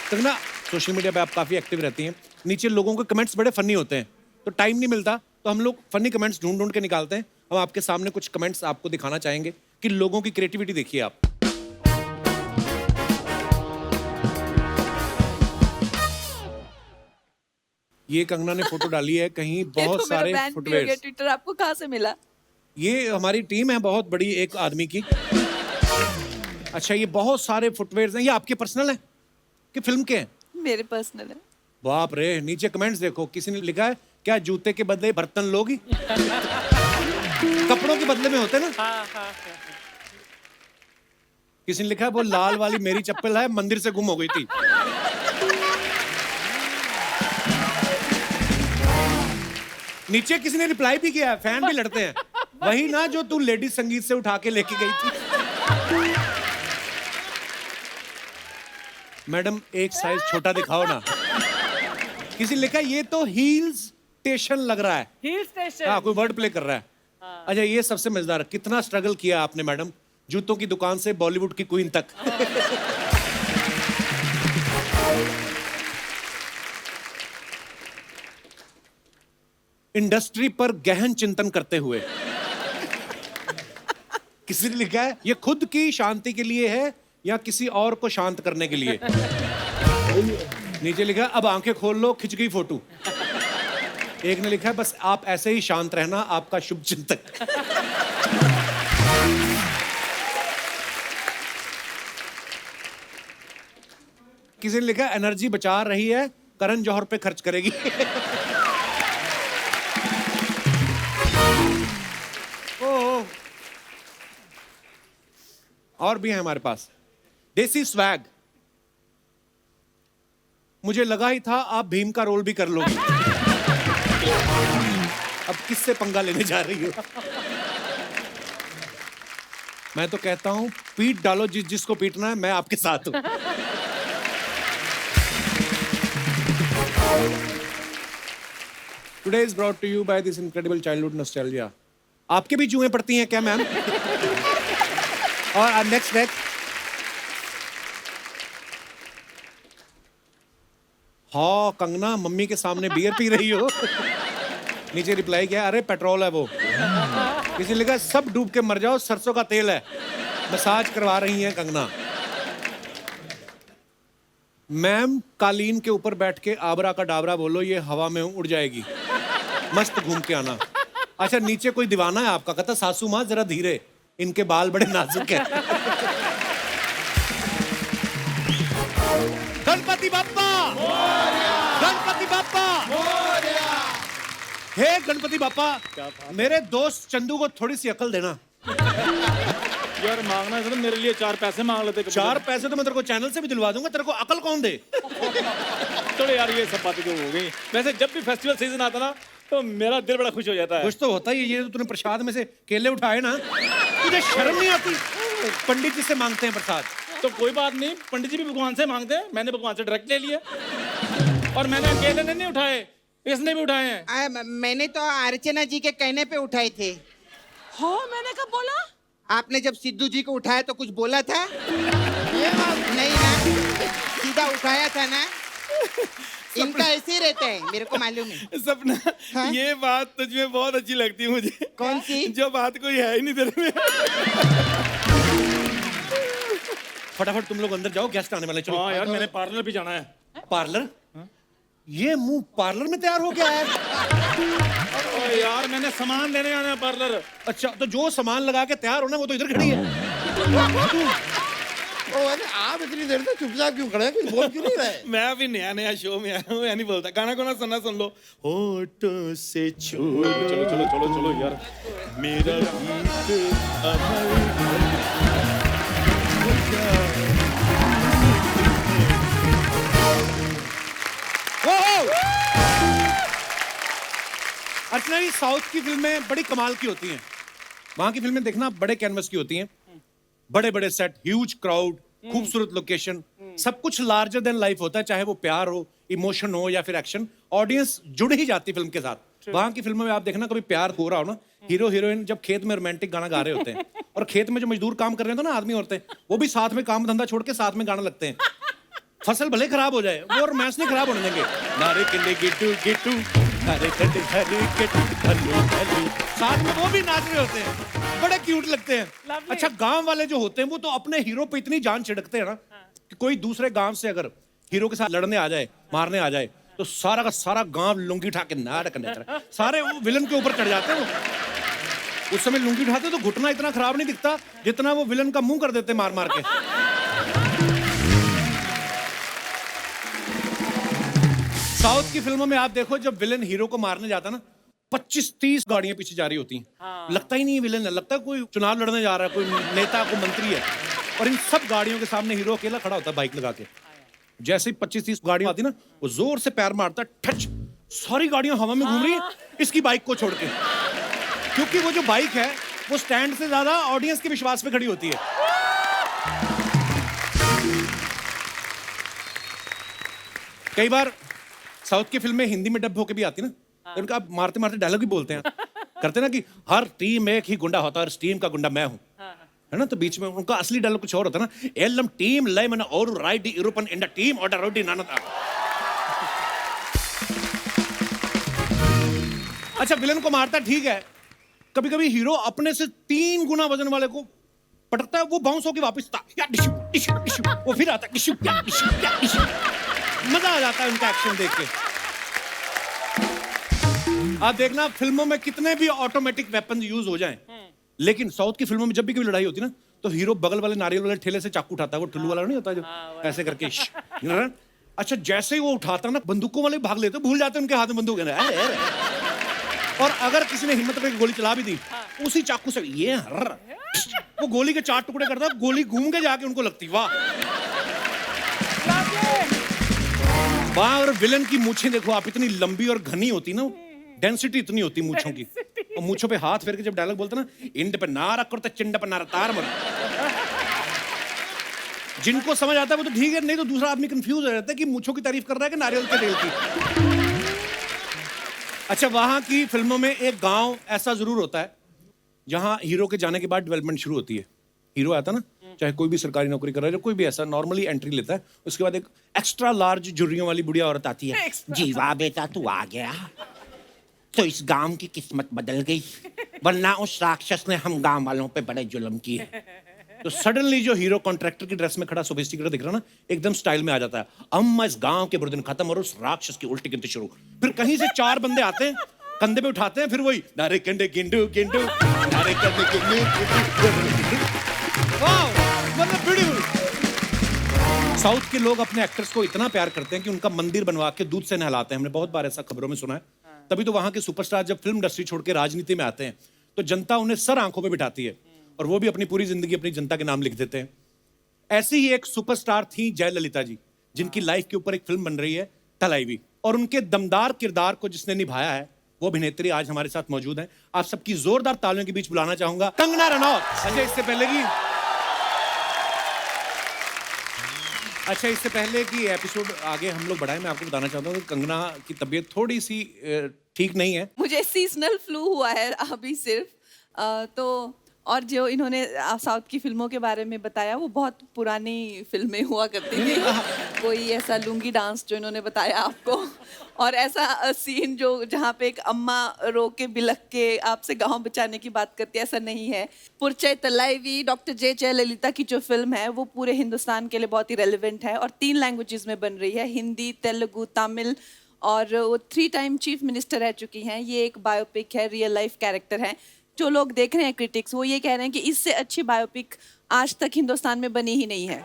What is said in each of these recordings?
Kangana, social media पे आप काफी एक्टिव रहती हैं, नीचे लोगों के कमेंट्स बड़े फनी होते हैं, तो टाइम नहीं मिलता, तो हम लोग फनी कमेंट्स ढूंढ ढूंढ के निकालते हैं। हम आपके सामने कुछ कमेंट्स आपको दिखाना चाहेंगे कि लोगों की क्रिएटिविटी देखिए आप। ये कंगना ने फोटो डाली है कहीं बहुत सारे फुटवेयर। ट्विटर आपको कहाँ से मिला? ये हमारी टीम है बहुत बड़ी एक आदमी की। अच्छा, ये बहुत सारे फुटवेयर हैं, ये आपके पर्सनल हैं कि फिल्म के हैं? मेरे पर्सनल है। बाप रे, नीचे कमेंट्स देखो, किसी ने लिखा है क्या जूते के बदले बर्तन लोगी? कपड़ों के बदले में होते ना। किसी ने लिखा है वो लाल वाली मेरी चप्पल है, मंदिर से गुम हो गई थी। नीचे किसी ने रिप्लाई भी किया है, फैन भी लड़ते हैं, वही ना जो तू लेडी संगीत से उठा के लेके गई थी। मैडम एक साइज छोटा दिखाओ ना। किसी ने लिखा ये तो हील स्टेशन लग रहा है। Hill station. हाँ, कोई वर्ड प्ले कर रहा है। अच्छा, ये सबसे मजेदार, कितना स्ट्रगल किया आपने मैडम, जूतों की दुकान से बॉलीवुड की क्वीन तक। इंडस्ट्री पर गहन चिंतन करते हुए। किसी ने लिखा है ये खुद की शांति के लिए है या किसी और को शांत करने के लिए। नीचे लिखा है अब आंखें खोल लो, खिंच गई फोटो। एक ने लिखा है बस आप ऐसे ही शांत रहना, आपका शुभ चिंतक। किसी ने लिखा एनर्जी बचा रही है, करण जौहर पे खर्च करेगी। और भी है हमारे पास देसी स्वैग। मुझे लगा ही था आप भीम का रोल भी कर लोगी। अब किससे पंगा लेने जा रही हो? मैं तो कहता हूं पीट डालो जिसको पीटना है, मैं आपके साथ हूं। Today is brought to you by this incredible childhood nostalgia. आपके भी जुएं पड़ती हैं क्या मैम? और नेक्स्ट हाँ कंगना, मम्मी के सामने बियर पी रही हो। नीचे रिप्लाई किया अरे पेट्रोल है वो। किसी ने लिखा सब डूब के मर जाओ, सरसों का तेल है। मसाज करवा रही हैं कंगना। मैम कालीन के ऊपर बैठ के आबरा का डाबरा बोलो, ये हवा में उड़ जाएगी, मस्त घूम के आना। अच्छा, नीचे कोई दीवाना है आपका, कहता सासू माँ जरा धीरे, इनके बाल बड़े नाजुक हैं। गणपति बाप्पा, गणपति बाप्पा, हे गणपति बाप्पा, मेरे दोस्त चंदू को थोड़ी सी अकल देना। यार मांगना है तो मेरे लिए 4 पैसे मांग लेते। 4 पैसे तो मैं तेरे को चैनल से भी दिलवा दूंगा, तेरे को अकल कौन दे? चलो यार, ये सब बातें तो हो गई। वैसे जब भी फेस्टिवल सीजन आता ना तो मेरा दिल बड़ा खुश हो जाता है। खुश तो होता ही है। ये तो तूने प्रसाद में से केले उठाए ना, तुझे शर्म नहीं आती? पंडित जी से मांगते हैं प्रसाद। तो कोई बात नहीं, पंडित जी भी भगवान से मांगते हैं, मैंने भगवान से डायरेक्ट ले लिया। और मैंने केले नहीं उठाए, इसने भी उठाए हैं। मैंने तो अर्चना जी के कहने पे उठाए थे। हाँ, मैंने कब बोला? आपने जब सिद्धू जी को उठाया तो कुछ बोला था? ये बात नहीं ना, सीधा उठाया था ना। इनका ऐसे ही रहता है, मेरे को मालूम है। सपना, हाँ? ये बात तुझमें बहुत अच्छी लगती है मुझे। कौन सी? जो बात कोई है ही नहीं तेरे में। फटाफट तुम लोग अंदर जाओ, गेस्ट आने वाले। चलो। हाँ यार, मैंने पार्लर भी जाना है। पार्लर? ये मुंह पार्लर में तैयार हो गया है? ओ यार, मैंने सामान लेने आना है पार्लर। अच्छा, तो जो सामान लगा के तैयार होना वो तो इधर खड़ी है। आप इतनी देर से चुपचाप क्यों खड़े हैं? कुछ बोल क्यों नहीं रहे? मैं अभी नया शो में आया हूँ, मैं नहीं बोलता। गाना कोना सुनना, सुन लो। होठों से छू, चलो चलो चलो चलो यार, मेरा गीत अमर। अर्चना जी, साउथ की फिल्में बड़ी कमाल की होती हैं। वहां की फिल्में देखना बड़े कैनवस की होती हैं, बड़े बड़े सेट, ह्यूज क्राउड, खूबसूरत लोकेशन, सब कुछ लार्जर देन लाइफ होता है। चाहे वो प्यार हो, इमोशन हो या फिर एक्शन, ऑडियंस जुड़ ही जाती फिल्म के साथ। वहां की फिल्मों में आप देखना, कभी प्यार हो रहा हो ना, हीरो हीरोइन जब खेत में रोमांटिक गाना गा रहे होते हैं, और खेत में जो मजदूर काम कर रहे होते हैं ना, आदमी औरतें, वो भी साथ में काम धंधा छोड़ के साथ में गाना लगते हैं। फसल भले खराब हो जाए, वो रोमांस नहीं खराब होने देंगे। नारे कंडे गिट्टू गिट्टू, नारे कंडे हरी गिट्टू हल्लू हल्लू, साथ में वो भी नाच रहे होते हैं, बड़े क्यूट लगते हैं। अच्छा, गांव वाले जो होते हैं वो तो अपने हीरो पे इतनी जान छिड़कते हैं ना कि कोई दूसरे गांव से अगर हीरो के साथ लड़ने आ जाए, मारने आ जाए, तो सारा का सारा गांव लुंगी उठा के नाड़ करने तरह सारे वो विलन के ऊपर चढ़ जाते हैं। वो उस समय लुंगी उठाते तो घुटना इतना खराब नहीं दिखता जितना वो विलन का मुंह कर देते मार मार के। साउथ की फिल्मों में आप देखो, जब विलन हीरो को मारने जाता ना, 25-30 गाड़ियां पीछे जा रही होती हैं। लगता ही नहीं है विलन है, लगता है कोई चुनाव लड़ने जा रहा है, कोई नेता, कोई मंत्री है। और इन सब गाड़ियों के सामने हीरो अकेला खड़ा होता है बाइक लगा के। जैसे ही 25-30 गाड़ियां आती ना, वो जोर से पैर मारता है, ठच, सारी गाड़ियां हवा में घूम रही है इसकी बाइक को छोड़ के, क्योंकि वो जो बाइक है वो स्टैंड से ज्यादा ऑडियंस के विश्वास पे खड़ी होती है। कई बार साउथ की फिल्में हिंदी में डब होके भी आती ना, तो उनका आप मारते मारते डायलॉग भी बोलते हैं, करते ना कि हर टीम एक ही गुंडा होता है और इस टीम का गुंडा मैं हूं, है ना। तो बीच में उनका असली डायलॉग कुछ और होता है ना, एलम टीम लय मन और राइट यूरोपन इन द टीम और रोटी नानता। अच्छा, विलन को मारता ठीक है, कभी कभी हीरो अपने से 3 गुना वजन वाले को पटकता है, वो बाउंस होके वापस वो फिर आता है, मजा आ जाता है उनका एक्शन देख के। आप देखना फिल्मों में कितने भी ऑटोमेटिक वेपन यूज हो जाएं, लेकिन साउथ की फिल्मों में जब भी कभी लड़ाई होती है ना, तो हीरो बगल वाले नारियल वाले ठेले से चाकू उठाता है, वो ठुल्लू वाला नहीं होता जो ऐसे करके अच्छा, जैसे ही वो उठाता ना, बंदूकों वाले भाग लेते, भूल जाते उनके हाथ में बंदूक है। और अगर किसी ने हिम्मत करके गोली चला भी दी, उसी चाकू से ये वो गोली के 4 टुकड़े करता, गोली घूम के जाके उनको लगती। वाह वाह। और विलन की मूछें देखो आप, इतनी लंबी और घनी होती ना, डेंसिटी इतनी होती मूछों की, और मूछों पे हाथ फेर के जब डायलॉग बोलते ना, इंड पे नारा करते चिंड पे नारा तार मर। जिनको समझ आता है वो तो ठीक है, नहीं तो दूसरा आदमी कंफ्यूज हो जाता है कि मूछों की तारीफ कर रहा है कि नारियल के तेल की। अच्छा, वहां की फिल्मों में एक गांव ऐसा जरूर होता है जहां हीरो के जाने के बाद डेवलपमेंट शुरू होती है। हीरो आता ना, चाहे कोई भी सरकारी नौकरी कर रहा है, कोई भी ऐसा नॉर्मली एंट्री लेता है, उसके बाद एक एक्स्ट्रा लार्ज जुर्रियों वाली बुढ़िया औरत आती है। जीवा बेटा तू आ गया तो इस गांव की किस्मत बदल गई, वरना उस राक्षस ने हम गांव वालों पे बड़े जुल्म किए। तो सडनली जो हीरो कॉन्ट्रैक्टर की ड्रेस में खड़ा सोफिस्टिकेटेड दिख रहा ना, एकदम स्टाइल में आ जाता है। अम्मा इस गांव के बुरे दिन खत्म और उस राक्षस की उल्टी गिनती शुरू। फिर कहीं से 4 बंदे आते हैं, कंधे पे उठाते हैं, फिर वही नारे कंडे गिंडू गिंडू, नारे कंडे गिंडू गिंडू। वाह, मतलब ब्यूटीफुल। साउथ के लोग अपने एक्टर्स को इतना प्यार करते हैं कि उनका मंदिर बनवा के दूध से नहलाते हैं। हमने बहुत बार ऐसा खबरों में सुना है। तभी तो वहां के सुपरस्टार जब फिल्म इंडस्ट्री छोड़ के राजनीति में आते हैं, तो जनता उन्हें सर आंखों पे बिठाती है, और वो भी अपनी पूरी जिंदगी अपनी जनता के नाम लिख देते हैं। ऐसी ही एक सुपरस्टार थी जयललिता जी, जिनकी लाइफ के ऊपर एक फिल्म बन रही है तलाईवी, और उनके दमदार किरदार को जिसने निभाया है वो अभिनेत्री आज हमारे साथ मौजूद है। आप सबकी जोरदार तालियों के बीच बुलाना चाहूंगा कंगना रनौत। अच्छा, इससे पहले कि एपिसोड आगे हम लोग बढ़ाएं, मैं आपको बताना चाहता हूँ कि कंगना की तबीयत थोड़ी सी ठीक नहीं है। मुझे सीजनल फ्लू हुआ है अभी सिर्फ, तो और जो इन्होंने साउथ की फिल्मों के बारे में बताया वो बहुत पुरानी फिल्में हुआ करती थी। कोई ऐसा लुंगी डांस जो इन्होंने बताया आपको, और ऐसा सीन जो जहाँ पे एक अम्मा रो के बिलख के आपसे गांव बचाने की बात करती है, ऐसा नहीं है। पुरचै तलाईवी डॉक्टर जे जयललिता की जो फिल्म है वो पूरे हिंदुस्तान के लिए बहुत ही रेलिवेंट है, और 3 लैंग्वेजेस में बन रही है, हिंदी, तेलुगु, तमिल, और वो 3 टाइम चीफ मिनिस्टर रह चुकी हैं। ये एक बायोपिक है, रियल लाइफ कैरेक्टर है। जो लोग देख रहे हैं क्रिटिक्स, वो ये कह रहे हैं कि इससे अच्छी बायोपिक आज तक हिंदुस्तान में बनी ही नहीं है।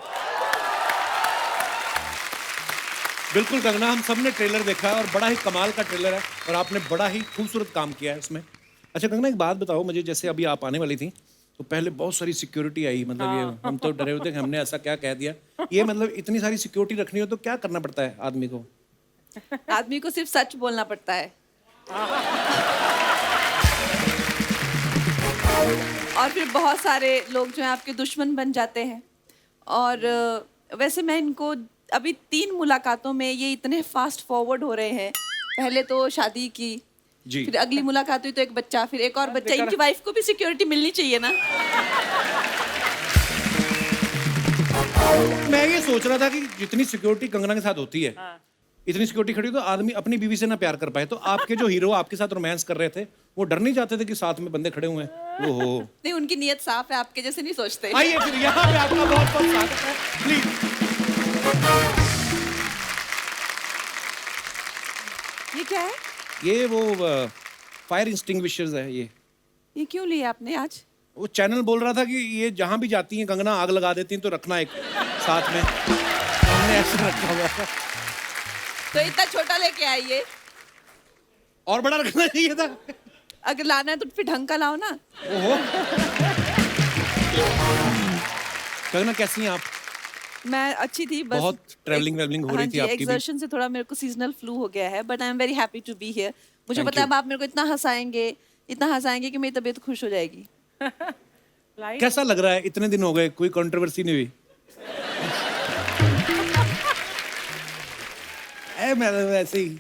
बिल्कुल कंगना, हम सब ने ट्रेलर देखा है और बड़ा ही कमाल का ट्रेलर है, और आपने बड़ा ही खूबसूरत काम किया है इसमें। अच्छा कंगना, एक बात बताओ मुझे, जैसे अभी आप आने वाली थी तो पहले बहुत सारी सिक्योरिटी आई, मतलब ये हम तो डरे हुए थे कि हमने ऐसा क्या कह दिया। ये मतलब इतनी सारी सिक्योरिटी रखनी हो तो क्या करना पड़ता है आदमी को? आदमी को सिर्फ सच बोलना पड़ता है, और फिर बहुत सारे लोग जो हैं आपके दुश्मन बन जाते हैं। और वैसे मैं इनको अभी 3 मुलाकातों में ये इतने फास्ट फॉरवर्ड हो रहे हैं। पहले तो शादी की जी, फिर अगली मुलाकात हुई तो एक बच्चा, फिर एक और बच्चा। इनकी वाइफ को भी सिक्योरिटी मिलनी चाहिए ना। मैं ये सोच रहा था कि जितनी सिक्योरिटी कंगना के साथ होती है, इतनी सिक्योरिटी खड़ी हो तो आदमी अपनी बीवी से ना प्यार कर पाए। तो आपके जो हीरो आपके साथ रोमांस कर रहे थे, वो डर नहीं जाते थे कि साथ में बंदे खड़े हुए हैं? ओहो। नहीं, उनकी नीयत साफ है, आपके जैसे नहीं सोचते। आइए फिर यहाँ पे आपका बहुत बहुत स्वागत है, प्लीज। ये क्या है? ये वो फायर इंस्टिंग्विशर्स है ये क्यों लिए आपने आज? वो चैनल बोल रहा था कि ये जहां भी जाती हैं कंगना आग लगा देती हैं, तो रखना एक साथ में। हमने ऐसे रखा हुआ था। तो इतना छोटा लेके आइए। और बड़ा रखना चाहिए था। अगर लाना है तो फिर ढंग का लाओ ना। ओहो। कंगना कैसी हैं आप? मैं अच्छी थी, बस बहुत ट्रैवलिंग वेवलिंग हो रही थी आपकी भी। एक्सर्शन से थोड़ा मेरे को सीजनल फ्लू हो गया है, but I am very happy to be here. मुझे Thank पता है you. अब आप मेरे को इतना हंसाएंगे कि मेरी तबीयत खुश हो जाएगी। कैसा लग रहा है? इतने दिन हो गए, कोई कंट्रोवर्सी नहीं हुई? मैं वैसे ही।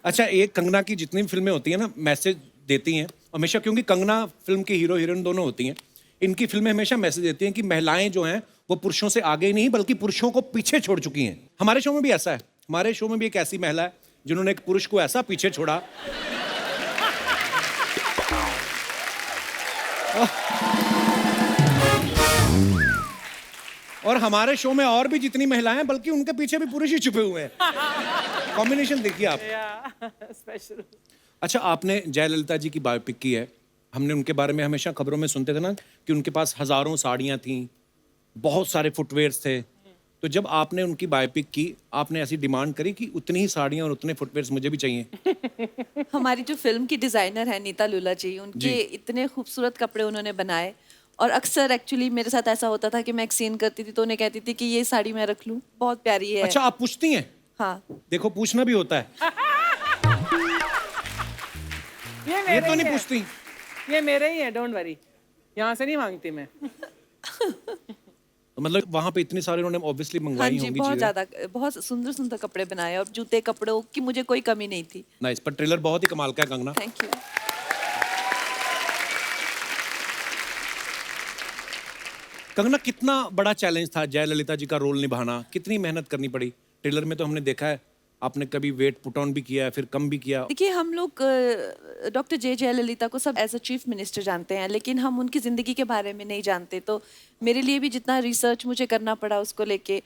अच्छा, एक कंगना की जितनी भी फिल्में होती हैं ना, मैसेज देती हैं हमेशा, क्योंकि कंगना फिल्म की हीरो हीरोइन दोनों होती हैं। इनकी फिल्में हमेशा मैसेज देती हैं कि महिलाएं जो हैं वो पुरुषों से आगे ही नहीं बल्कि पुरुषों को पीछे छोड़ चुकी हैं। हमारे शो में भी ऐसा है। हमारे शो में भी एक ऐसी महिला है जिन्होंने एक पुरुष को ऐसा पीछे छोड़ा। और हमारे शो में और भी जितनी महिलाएं हैं, बल्कि उनके पीछे भी पुरुष ही छुपे हुए हैं। कॉम्बिनेशन देखिए आप। स्पेशल। अच्छा, आपने जयललिता जी की बायोपिक की है। हमने उनके बारे में हमेशा खबरों में सुनते थे ना कि उनके पास हजारों साड़ियां थीं, बहुत सारे फुटवेयर्स थे। तो जब आपने उनकी बायोपिक की, आपने ऐसी डिमांड करी कि उतनी ही साड़ियां और उतने फुटवेयर्स मुझे भी चाहिए? हमारी जो फिल्म की डिजाइनर है नीता लूला जी, उनके इतने खूबसूरत कपड़े उन्होंने बनाए। और अक्सर एक्चुअली मेरे साथ ऐसा होता था कि मैं एक सीन करती थी तो उन्हें कहती थी कि ये साड़ी मैं रख लूं, बहुत प्यारी है। अच्छा, आप पूछती हैं? हाँ। देखो, पूछना भी होता है। ये तो नहीं पूछती। ये मेरे ही है, डोंट वरी। यहाँ से नहीं मांगती मैं। तो मतलब वहां पे इतनी सारी उन्होंने ऑब्वियसली हाँ मंगवाई जी, होंगी बहुत चीजें। ज्यादा, बहुत सुंदर सुंदर कपड़े बनाए और जूते कपड़ों की मुझे कोई कमी नहीं थी। नाइस, पर ट्रेलर बहुत ही कमाल का है कंगना। Thank you. कंगना, कितना बड़ा चैलेंज था जयललिता जी का रोल निभाना? कितनी मेहनत करनी पड़ी? ट्रेलर में तो हमने देखा है आपने कभी वेट पुट ऑन भी किया है, फिर कम भी किया। देखिए, हम लोग डॉक्टर जयललिता को सब एज अ चीफ मिनिस्टर जानते हैं, लेकिन हम उनकी ज़िंदगी के बारे में नहीं जानते। तो मेरे लिए भी जितना रिसर्च मुझे करना पड़ा उसको लेके,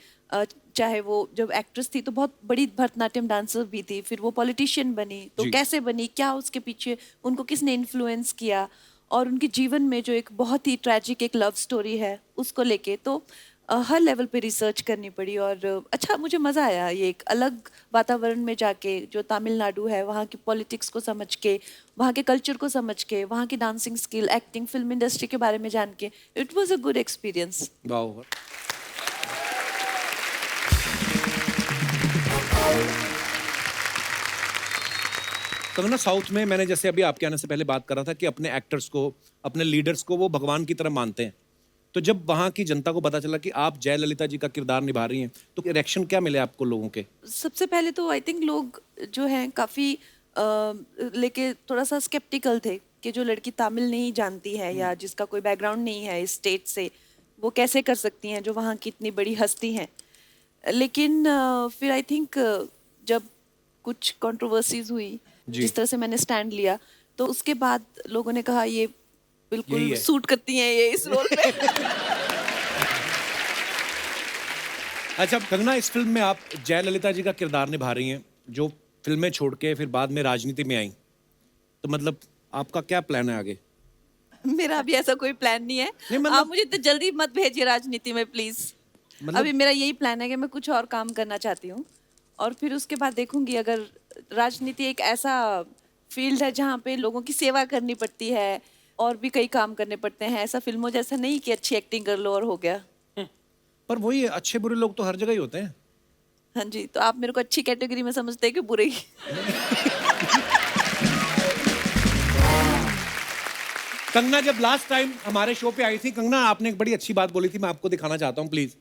चाहे वो जब एक्ट्रेस थी तो बहुत बड़ी भरतनाट्यम डांसर भी थी, फिर वो पॉलिटिशियन बनी, तो जी। कैसे बनी, क्या उसके पीछे उनको किसने इन्फ्लुएंस किया, और उनके जीवन में जो एक बहुत ही ट्रैजिक एक लव स्टोरी है उसको लेके, तो हर लेवल पे रिसर्च करनी पड़ी। और अच्छा, मुझे मज़ा आया ये एक अलग वातावरण में जाके, जो तमिलनाडु है वहाँ की पॉलिटिक्स को समझ के, वहाँ के कल्चर को समझ के, वहाँ की dancing skill, acting, film industry के बारे में जान के, it was a good experience. वाह। कंगना, साउथ में मैंने जैसे अभी आपके आने से पहले बात कर रहा था कि अपने एक्टर्स को, अपने लीडर्स को वो भगवान की तरह मानते हैं। तो जब वहाँ की जनता को पता चला कि आप जयललिता जी का किरदार निभा रही हैं, तो रिएक्शन क्या मिले आपको लोगों के? सबसे पहले तो आई थिंक लोग जो हैं काफ़ी लेके थोड़ा सा स्केप्टिकल थे कि जो लड़की तमिल नहीं जानती है या जिसका कोई बैकग्राउंड नहीं है इस स्टेट से, वो कैसे कर सकती हैं जो वहाँ की इतनी बड़ी हस्ती हैं। लेकिन फिर आई थिंक जब कुछ कंट्रोवर्सीज हुई, जिस तरह से मैंने स्टैंड लिया, तो उसके बाद लोगों ने कहा ये यही बिल्कुल है। सूट करती हैं ये इस रोल पे। अच्छा कंगना, इस फिल्म में आप जयललिता जी का किरदार निभा रही हैं, जो फिल्में छोड़ के फिर बाद में राजनीति में आई। तो मतलब आपका क्या प्लान है आगे? मेरा अभी ऐसा कोई प्लान नहीं है। नहीं, मतलब- आप मुझे इतनी जल्दी मत भेजिए राजनीति में प्लीज। मतलब- अभी मेरा यही प्लान है कि मैं कुछ और काम करना चाहती हूँ, और फिर उसके बाद देखूंगी। अगर राजनीति एक ऐसा फील्ड है जहाँ पे लोगों की सेवा करनी पड़ती है और भी कई काम करने पड़ते हैं, ऐसा फिल्मों जैसा नहीं कि अच्छी एक्टिंग कर लो और हो गया। पर वही है, अच्छे बुरे लोग तो हर जगह ही होते हैं। हाँ जी, तो आप मेरे को अच्छी कैटेगरी में समझते हैं कि बुरे ही? कंगना, जब लास्ट टाइम हमारे शो पे आई थी, कंगना आपने एक बड़ी अच्छी बात बोली थी, मैं आपको दिखाना चाहता हूँ प्लीज।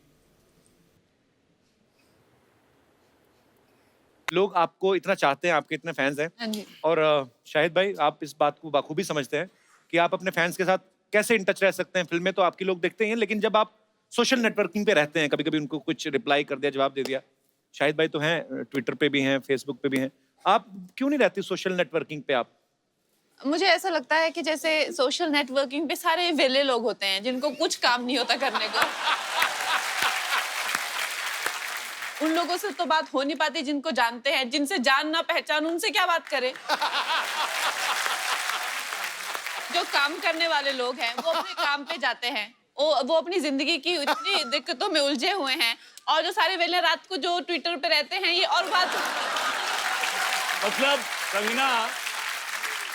लोग आपको इतना चाहते हैं, आपके इतने फैंस हैं, हाँ जी। और शाहिद भाई आप इस बात को बाखूबी समझते हैं कि आप अपने फैंस के साथ कैसे इन टच रह सकते हैं। फिल्में तो आपकी लोग देखते ही हैं, लेकिन जब आप सोशल नेटवर्किंग पे रहते हैं, कभी कभी उनको कुछ रिप्लाई कर दिया, जवाब दे दिया। शाहिद भाई तो हैं, ट्विटर पे भी हैं, फेसबुक पे भी हैं। आप क्यों नहीं रहती सोशल नेटवर्किंग पे आप? मुझे ऐसा लगता है कि जैसे सोशल नेटवर्किंग पे सारे वेले लोग होते हैं जिनको कुछ काम नहीं होता करने को। उन लोगों से तो बात हो नहीं पाती जिनको जानते हैं, जिनसे जान ना पहचान उनसे क्या बात करें। जो काम करने वाले लोग हैं वो अपने काम पे जाते हैं, वो अपनी जिंदगी की इतनी दिक्कतों में उलझे हुए हैं, और जो सारे वेले रात को जो ट्विटर पे रहते हैं, ये और बात। मतलब कंगना,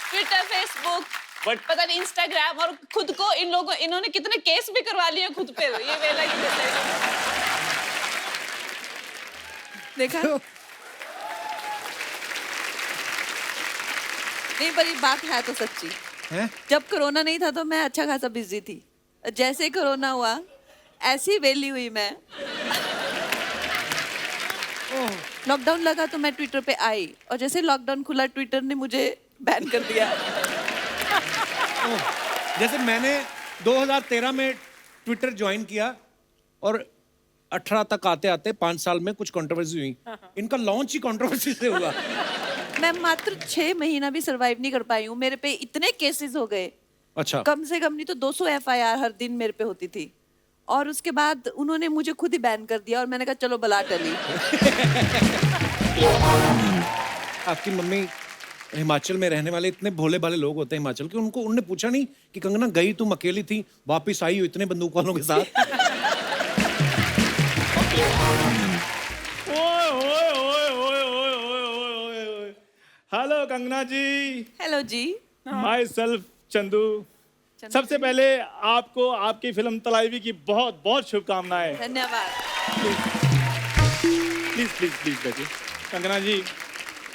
ट्विटर, फेसबुक, But- पता नहीं इंस्टाग्राम, और खुद को इन्होंने कितने केस भी करवा लिए खुद पे ये वेला की वजह से। देखा नहीं, पर ये बात है तो सच्ची। हैं? जब कोरोना नहीं था तो मैं अच्छा खासा बिजी थी, जैसे ही कोरोना हुआ ऐसी वेली हुई मैं। लॉकडाउन लगा तो मैं ट्विटर पे आई, और जैसे लॉकडाउन खुला ट्विटर ने मुझे बैन कर दिया। जैसे मैंने 2013 में ट्विटर ज्वाइन किया और 18 तक आते आते 5 साल में कुछ कंट्रोवर्सी हुई। इनका लॉन्च ही कंट्रोवर्सी से हुआ। मैं मात्र 6 महीना भी सरवाइव नहीं कर पाई हूँ, मेरे पे इतने केसेस हो गए। अच्छा, कम से कम नहीं तो 200 FIR हर दिन मेरे पे होती थी, और उसके बाद उन्होंने मुझे खुद ही बैन कर दिया, और मैंने कहा चलो बला टली। आपकी मम्मी हिमाचल में रहने वाले इतने भोले भाले लोग होते हैं हिमाचल के, उनने पूछा नहीं कि कंगना गई तुम अकेली थी, वापस आई हो इतने बंदूक वालों के साथ? ओए ओए ओए ओए ओए ओए ओए ओए। हेलो कंगना जी, हेलो जी। Myself Chandu. सबसे पहले आपको आपकी फिल्म तलाईवी की बहुत बहुत शुभकामनाएं। धन्यवाद। प्लीज प्लीज प्लीज बैठिए। कंगना जी,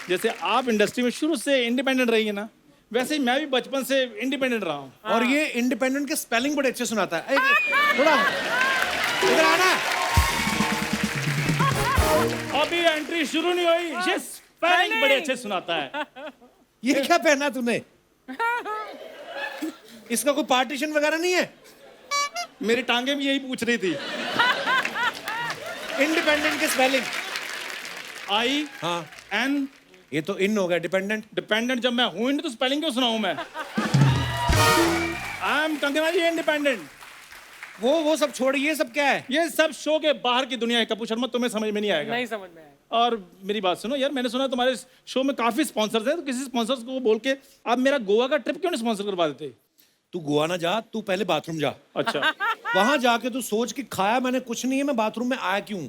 जैसे आप इंडस्ट्री में शुरू से इंडिपेंडेंट रही है ना, वैसे ही मैं भी बचपन से इंडिपेंडेंट रहा हूँ। और ये इंडिपेंडेंट के स्पेलिंग बड़े अच्छे सुनाता है। थोड़ा इधर आना। अभी एंट्री शुरू नहीं हुई, ये स्पेलिंग बड़े अच्छे सुनाता है। ये क्या पहना तूने? इसका कोई पार्टीशन वगैरह नहीं है? मेरी टांगे भी यही पूछ रही थी। इंडिपेंडेंट के स्पेलिंग। IN हाँ, ये तो इन हो गया डिपेंडेंट। डिपेंडेंट जब मैं हूं तो स्पेलिंग क्यों सुनाऊं मैं? I am Kangana ji independent. वो सब छोड़, ये सब क्या है? ये सब शो के बाहर की दुनिया है कपूर शर्मा, तुम्हें समझ में नहीं आएगा। नहीं समझ में आया। और मेरी बात सुनो यार, मैंने सुना तुम्हारे शो में काफी स्पॉन्सर्स हैं, तो किसी स्पॉन्सर्स को बोल के आप मेरा गोवा का ट्रिप क्यों नहीं स्पॉन्सर करवा देते? तू गोवा ना जा, तू पहले बाथरूम जा। अच्छा। वहां जाके तू सोच कि खाया मैंने कुछ नहीं है, मैं बाथरूम में आया क्यों?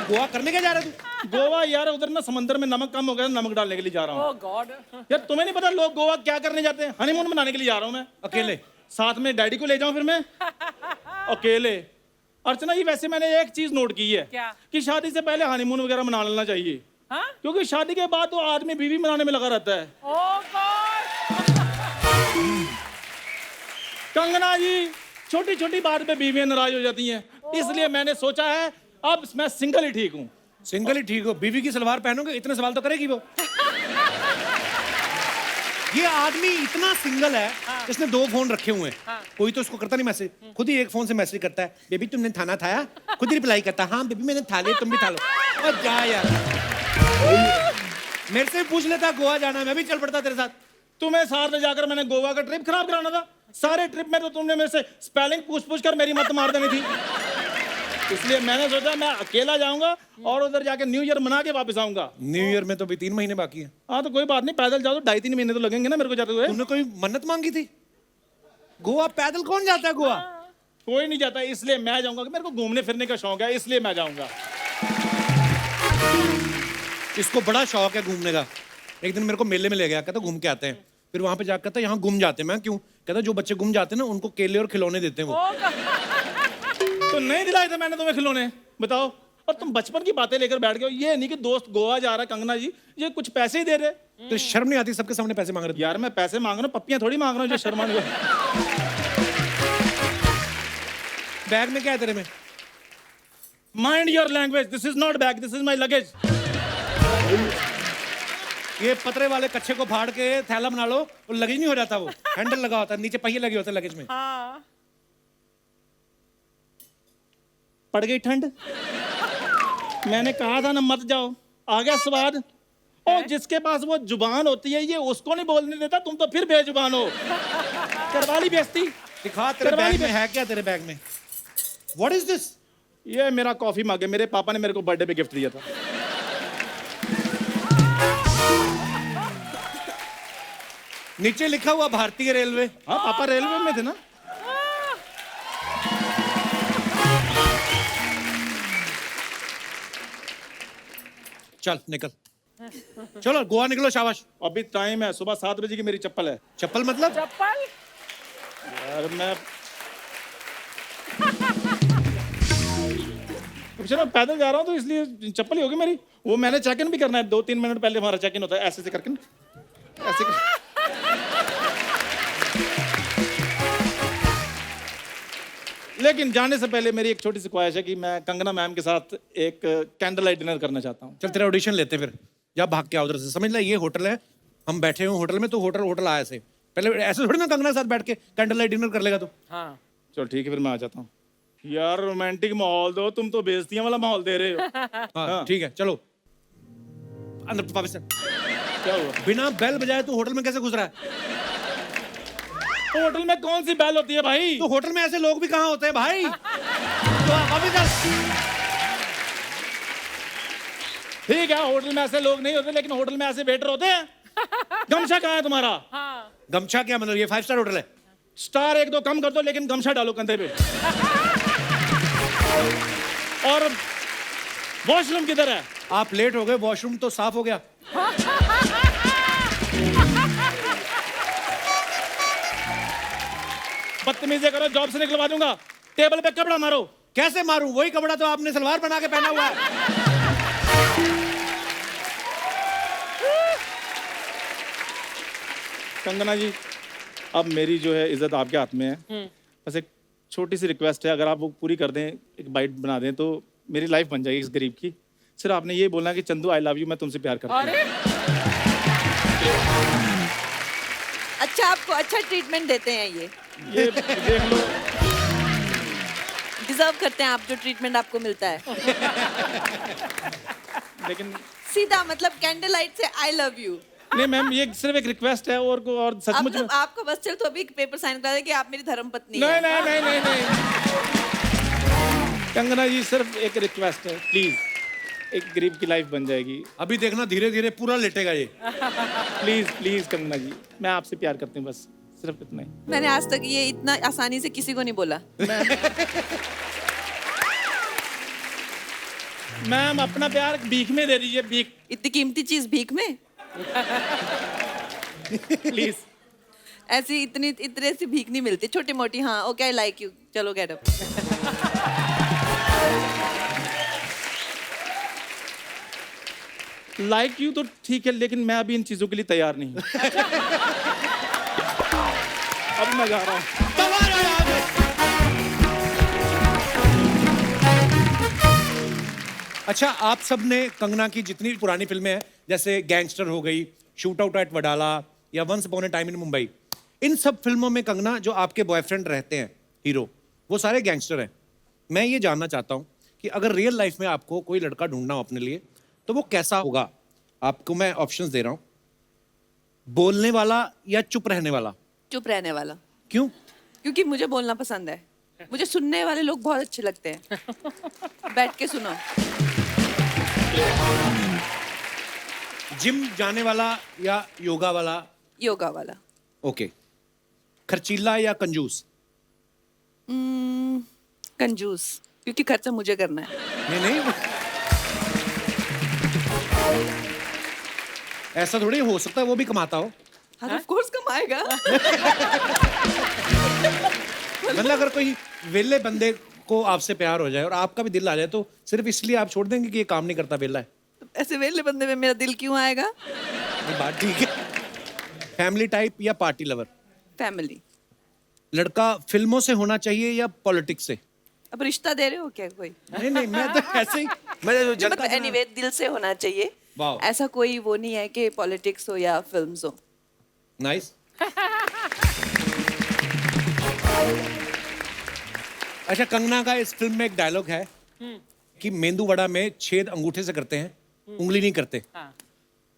गोवा करने क्या जा रहा है तू? गोवा यार, उधर ना समंदर में नमक कम हो गया, नमक डालने के लिए जा रहा हूँ। ओह गॉड। यार तुम्हें नहीं पता लोग गोवा क्या करने जाते हैं? हनीमून मनाने के लिए जा रहा हूँ मैं। अकेले? साथ में डैडी को ले जाऊं फिर मैं? अकेले? अर्चना जी, वैसे मैंने एक चीज नोट की है क्या? कि शादी से पहले हनीमून वगैरह मना लेना चाहिए, हाँ? क्योंकि शादी के बाद तो आदमी बीवी मनाने में लगा रहता है। ओह गॉड। कंगना जी, छोटी छोटी बात पे बीवियां नाराज हो जाती हैं, इसलिए मैंने सोचा है अब मैं सिंगल ही ठीक हूँ। सिंगल ही ठीक हो? बीवी की सलवार पहनोगे इतने सवाल तो करेगी वो। ये आदमी इतना सिंगल है, इसने 2 फोन रखे हुए हैं। कोई तो इसको करता नहीं मैसेज, खुद ही एक फोन से मैसेज करता है, बेबी तुमने खाना खाया? खुद ही रिप्लाई करता है, हाँ बेबी मैंने खा लिया, तुम भी खा लो। और जा यार, मेरे से भी पूछ लेता गोवा जाना, मैं भी चल पड़ता तेरे साथ। तुम्हें साथ ले जाकर मैंने गोवा का ट्रिप खराब कराना था। सारे ट्रिप में तो तुमने मेरे से स्पेलिंग पूछ पूछ कर मेरी मत मार देनी थी, इसलिए मैंने सोचा मैं अकेला जाऊंगा और उधर जाके न्यू ईयर मना के वापस आऊंगा। न्यू ईयर में तो अभी 3 महीने बाकी है। हाँ तो कोई बात नहीं, पैदल जाओ तो 2.5-3 महीने तो लगेंगे ना मेरे को जाते हुए। तुमने कोई मन्नत मांगी थी? गोवा पैदल कौन जाता है गोवा? कोई नहीं जाता, इसलिए मैं जाऊंगा। मेरे को घूमने फिरने का शौक है, इसलिए मैं जाऊंगा। इसको बड़ा शौक है घूमने का। एक दिन मेरे को मेले में ले गया, कहता घूम के आते हैं। फिर वहां पे जाकर कहता यहाँ गुम जाते हैं। मैं क्यों? कहता जो बच्चे गुम जाते हैं ना उनको केले और खिलौने देते हैं वो। तो नहीं दिलाए थे मैंने तुम्हें खिलौने, बताओ। और तुम बचपन की बातें लेकर बैठ गए। ये नहीं कि दोस्त गोवा जा रहा है कंगना जी, ये कुछ पैसे ही दे रहे। तो शर्म नहीं आती सबके सामने पैसे मांग रहे थे? यार मैं पैसे मांग रहा हूँ, पप्पियां थोड़ी मांग रहा हूँ जो शर्मा। बैग में क्या है तेरे में? Mind your language, this is not bag, this is my luggage. ये पतरे वाले कच्छे को फाड़ के थैला बना लो, वो लगेज नहीं हो जाता, वो हैंडल लगा होता है, नीचे पहिए लगे होते हैं लगेज में। हाँ। पड़ गई ठंड। मैंने कहा था ना मत जाओ, आ गया स्वाद। और जिसके पास वो जुबान होती है ये उसको नहीं बोलने देता, तुम तो फिर बेजुबान हो। करवा ली बेइज्जती। दिखा तेरे करवा ली बैग में है क्या, तेरे बैग में व्हाट इज दिस? ये मेरा कॉफी मग है, मेरे पापा ने मेरे को बर्थडे पे गिफ्ट दिया था। नीचे लिखा हुआ भारतीय रेलवे। हाँ, पापा रेलवे में थे ना। चल निकल, चलो गोवा निकलो, शाबाश। अभी टाइम है, सुबह 7 बजे की मेरी चप्पल है। चप्पल मतलब? चप्पल यार मैं चलो पैदल जा रहा हूँ तो इसलिए चप्पल ही होगी मेरी। वो मैंने चेक इन भी करना है, 2-3 मिनट पहले हमारा चेक इन होता है, ऐसे से करके ना, ऐसे लेकिन जाने से पहले मेरी एक छोटी सी ख्वाहिश है कि मैं कंगना मैम के साथ एक कैंडल लाइट डिनर करना चाहता हूँ। चल तेरा ऑडिशन लेते फिर, जा भाग के आ उधर से। समझ ले, ये होटल है, हम बैठे हुए होटल में, तो होटल आया से पहले ऐसे थोड़ी ना कंगना के साथ बैठ के कैंडल लाइट डिनर कर लेगा तू। हाँ चलो ठीक है, फिर मैं आ जाता हूँ। यार रोमांटिक माहौल दो, तुम तो बेइज्जतियां वाला माहौल दे रहे हो। हाँ ठीक है, चलो अंदर वापस चल। क्या हुआ? बिना बेल बजाए तू होटल में कैसे घुस रहा है? होटल में कौन सी बैल होती है भाई? तो होटल में ऐसे लोग भी कहाँ होते हैं भाई? तो वापस चल। ठीक है, होटल में ऐसे लोग नहीं होते, लेकिन होटल में ऐसे वेटर होते हैं। गमछा कहाँ है तुम्हारा? हाँ गमछा क्या मतलब? ये 5 स्टार होटल है। स्टार 1-2 कम कर दो, लेकिन गमछा डालो कंधे पे। और वॉशरूम किधर है? आप लेट हो गए, वॉशरूम तो साफ हो गया। बदतमीजी करो, जॉब से निकलवा दूंगा। टेबल पे कपड़ा मारो। कैसे मारूं? वही कपड़ा तो आपने सलवार बना के पहना हुआ है। कंगना जी, अब मेरी जो है इज्जत आपके हाथ में है। बस एक छोटी सी रिक्वेस्ट है, अगर आप वो पूरी कर दें, एक बाइट बना दें, तो मेरी लाइफ बन जाएगी इस गरीब की। सिर्फ आपने ये बोलना कि चंदू आई लव यू, मैं तुमसे प्यार करता हूँ। अरे अच्छा, आपको अच्छा ट्रीटमेंट देते हैं ये देख लो। डिजर्व करते हैं आप जो ट्रीटमेंट आपको मिलता है। लेकिन सीधा मतलब कैंडल लाइट से आई लव यू। नहीं मैम, ये सिर्फ एक रिक्वेस्ट है, और सचमुच में। आपका बस चल तो अभी एक पेपर साइन करा दे कि आप मेरी धर्मपत्नी नहीं हैं। नहीं नहीं नहीं नहीं कंगना जी, सिर्फ एक रिक्वेस्ट है, प्लीज। एक गरीब की लाइफ बन जाएगी। अभी देखना, धीरे धीरे पूरा लेटेगा ये। प्लीज प्लीज कंगना जी, मैं आपसे प्यार करती हूँ, बस सिर्फ इतना ही। मैंने आज तक ये इतना आसानी से किसी को नहीं बोला। मैम अपना प्यार भीख में दे दीजिए, भीख इतनी कीमती चीज भीख में? प्लीज। ऐसी इतने सी भीख नहीं मिलती, छोटी मोटी। हाँ ओके, आई लाइक यू, चलो गेट अप। लाइक यू तो ठीक है, लेकिन मैं अभी इन चीजों के लिए तैयार नहीं हूँ। अब मैं जा रहा हूँ। अच्छा, आप सब ने कंगना की जितनी भी पुरानी फिल्में हैं, जैसे गैंगस्टर हो गई, शूट आउट एट वडाला या once upon a time in Mumbai, इन सब फिल्मों में कंगना जो आपके बॉयफ्रेंड रहते हैं, हीरो, वो सारे गैंगस्टर हैं। मैं ये जानना चाहता हूँ कि अगर रियल लाइफ में आपको कोई लड़का ढूंढना हो अपने लिए, तो वो कैसा होगा? आपको मैं ऑप्शंस दे रहा हूँ, बोलने वाला या चुप रहने वाला? चुप रहने वाला। क्यों? क्योंकि मुझे बोलना पसंद है। मुझे सुनने वाले लोग बहुत अच्छे लगते हैं। बैठ के सुनो। जिम जाने वाला या योगा वाला? योगा वाला। ओके। खर्चीला या कंजूस? कंजूस, क्योंकि खर्चा मुझे करना है। नहीं ऐसा थोड़ी हो सकता है वो भी कमाता हो। हाँ ऑफ कोर्स कमाएगा। मतलब अगर कोई वेले बंदे को आपसे प्यार हो जाए और आपका भी दिल आ जाए, तो सिर्फ इसलिए आप छोड़ देंगे कि ये काम नहीं करता, वेला है? ऐसे वेले बंदे में मेरा दिल क्यों आएगा? ये बात ठीक है। फैमिली टाइप या पार्टी लवर? फैमिली। लड़का फिल्मों से होना चाहिए या पॉलिटिक्स से? अब रिश्ता दे रहे हो क्या कोई? नहीं मैं तो ऐसे ही, मैं जो जनता मतलब एनीवे दिल से होना चाहिए। वाह। ऐसा कोई वो नहीं है कि पॉलिटिक्स हो या फिल्म्स हो। नाइस। अच्छा, कंगना का इस फिल्म में एक डायलॉग है कि मेंदू वड़ा में छेद अंगूठे से करते हैं, उंगली नहीं करते। हाँ।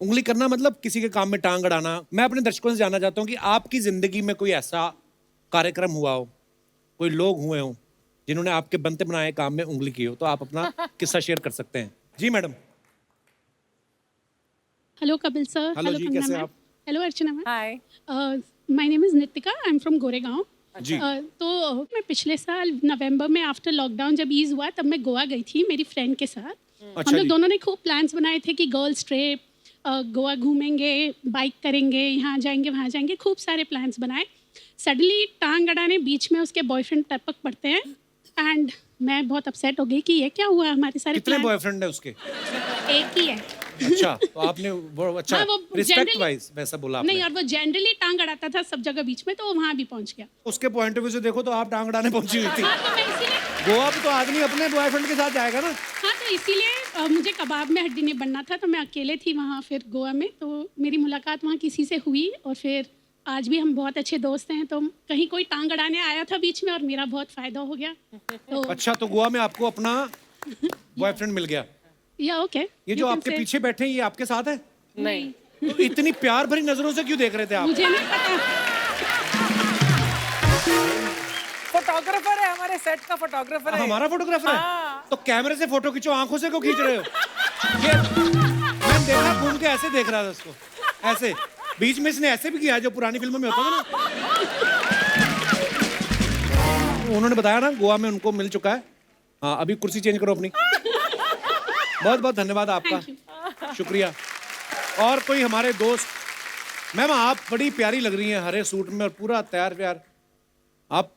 उंगली करना मतलब किसी के काम में टांग अड़ाना। मैं अपने दर्शकों से जानना चाहता हूँ कि आपकी जिंदगी में कोई ऐसा कार्यक्रम हुआ हो, कोई लोग हुए हो जिन्होंने आपके बनते बनाए काम में उंगली की हो, तो आप अपना किस्सा शेयर कर सकते हैं। जी madam. Hello Kapil sir. Hello जी, कैसे आप? Hello Archana ma'am. Hi. My name is Nitika, I am from Goregaon. जी। तो मैं पिछले साल नवंबर में आफ्टर लॉकडाउन जब ईज हुआ तब मैं गोवा गई थी मेरी फ्रेंड के साथ। अच्छा हम लोग जी। दोनों ने खूब प्लान्स बनाए थे कि गर्ल्स ट्रिप, गोवा घूमेंगे, बाइक करेंगे, यहाँ जाएंगे वहाँ जाएंगे, खूब सारे प्लान्स बनाए। सडनली टांग अड़ाने बीच में उसके बॉयफ्रेंड टपक पड़ते हैं एंड मैं बहुत अपसेट हो गई कि ये क्या हुआ, हमारे सारे कितने plans- बॉयफ्रेंड है उसके? एक ही है। अच्छा, तो आपने वो अच्छा हाँ, वो रिस्पेक्ट generally- वाइज वैसा बोला आपने। नहीं, और वो जनरली टांग अड़ाता था सब जगह बीच में, तो वो वहाँ भी पहुँच गया। उसके पॉइंट ऑफ व्यू से देखो तो आप टांग अड़ाने पहुंची हुई थी। हाँ, तो मैं इसीलिए गोवा पे तो आदमी अपने बॉयफ्रेंड के साथ जाएगा ना। हाँ, तो इसीलिए मुझे कबाब में हड्डी नहीं बनना था, तो मैं अकेले थी वहाँ फिर गोवा में। तो मेरी मुलाकात वहाँ किसी से हुई और फिर आज भी हम बहुत अच्छे दोस्त हैं। तो कहीं कोई टांग अड़ाने आया था बीच में और मेरा बहुत फायदा हो गया। तो अच्छा, तो गोवा में आपको अपना बॉयफ्रेंड मिल गया। या ओके, ये जो आपके पीछे बैठे हैं ये आपके साथ है? नहीं, तो इतनी प्यार भरी नजरों से क्यों देख रहे थे आप? मुझे नहीं पता। फोटोग्राफर है, हमारे सेट का फोटोग्राफर है। हमारा फोटोग्राफर है? हाँ। तो कैमरे से फोटो खींचो, आंखों से क्यों खींच रहे हो? ये मैं देखा, घूम के ऐसे देख रहा था उसको, ऐसे बीच में इसने ऐसे भी किया जो पुरानी फिल्मों में होता था ना। उन्होंने बताया ना गोवा में उनको मिल चुका है। हाँ, अभी कुर्सी चेंज करो अपनी। बहुत बहुत धन्यवाद आपका, शुक्रिया। और कोई हमारे दोस्त? मैम आप बड़ी प्यारी लग रही हैं हरे सूट में और पूरा तैयार व्यार। आप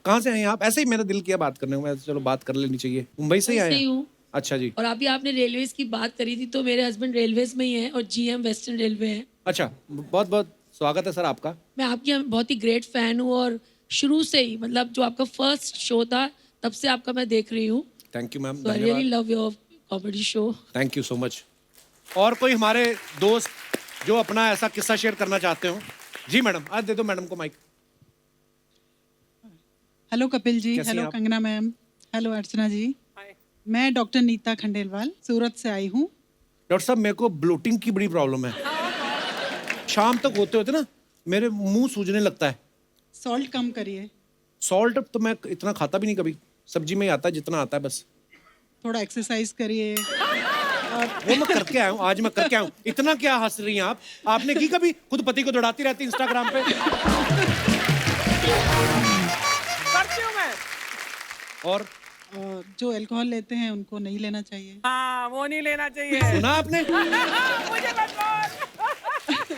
कहाँ से हैं आप? ऐसे ही मेरा दिल किया बात करने को, मैं चलो बात कर लेनी चाहिए। मुंबई से ही आए मुंबई से ही हैं? हूँ। अच्छा जी। और अभी आपने रेलवेज की बात करी थी, तो मेरे हस्बैंड रेलवेज में ही हैं और जीएम वेस्टर्न रेलवे है। अच्छा, बहुत बहुत स्वागत है सर आपका। मैं आपकी बहुत ही ग्रेट फैन हूँ और शुरू से ही, मतलब जो आपका फर्स्ट शो था तब से आपका मैं देख रही हूँ। थैंक यू मैम, तो आई रियली धन्यवाद। Love your comedy show. Thank you so much. और कोई हमारे दोस्त जो अपना ऐसा किस्सा शेयर करना चाहते हो? जी मैडम, आज दे दो मैडम को माइक। हेलो कपिल जी, कैसी हैं हेलो आप? कंगना मैम, हेलो अर्चना जी। हाय। मैं डॉक्टर नीता खंडेलवाल सूरत से आई हूँ। डॉक्टर साहब, मेरे को ब्लोटिंग की बड़ी प्रॉब्लम है। शाम तक होते होते ना मेरे मुंह सूजने लगता है। सॉल्ट कम करिए, सॉल्ट तो मैं इतना खाता भी नहीं कभी, सब्जी में ही आता है जितना आता है बस। थोड़ा एक्सरसाइज करिए। वो मैं करके आया हूँ, आज मैं करके आया हूँ। इतना क्या हंस रही हैं आप? आपने की कभी? खुद पति को दौड़ाती रहती इंस्टाग्राम पे। करती हूँ मैं। और और जो अल्कोहल लेते हैं उनको नहीं लेना चाहिए। हाँ, वो नहीं लेना चाहिए। सुना आपने? मुझे मत बोल।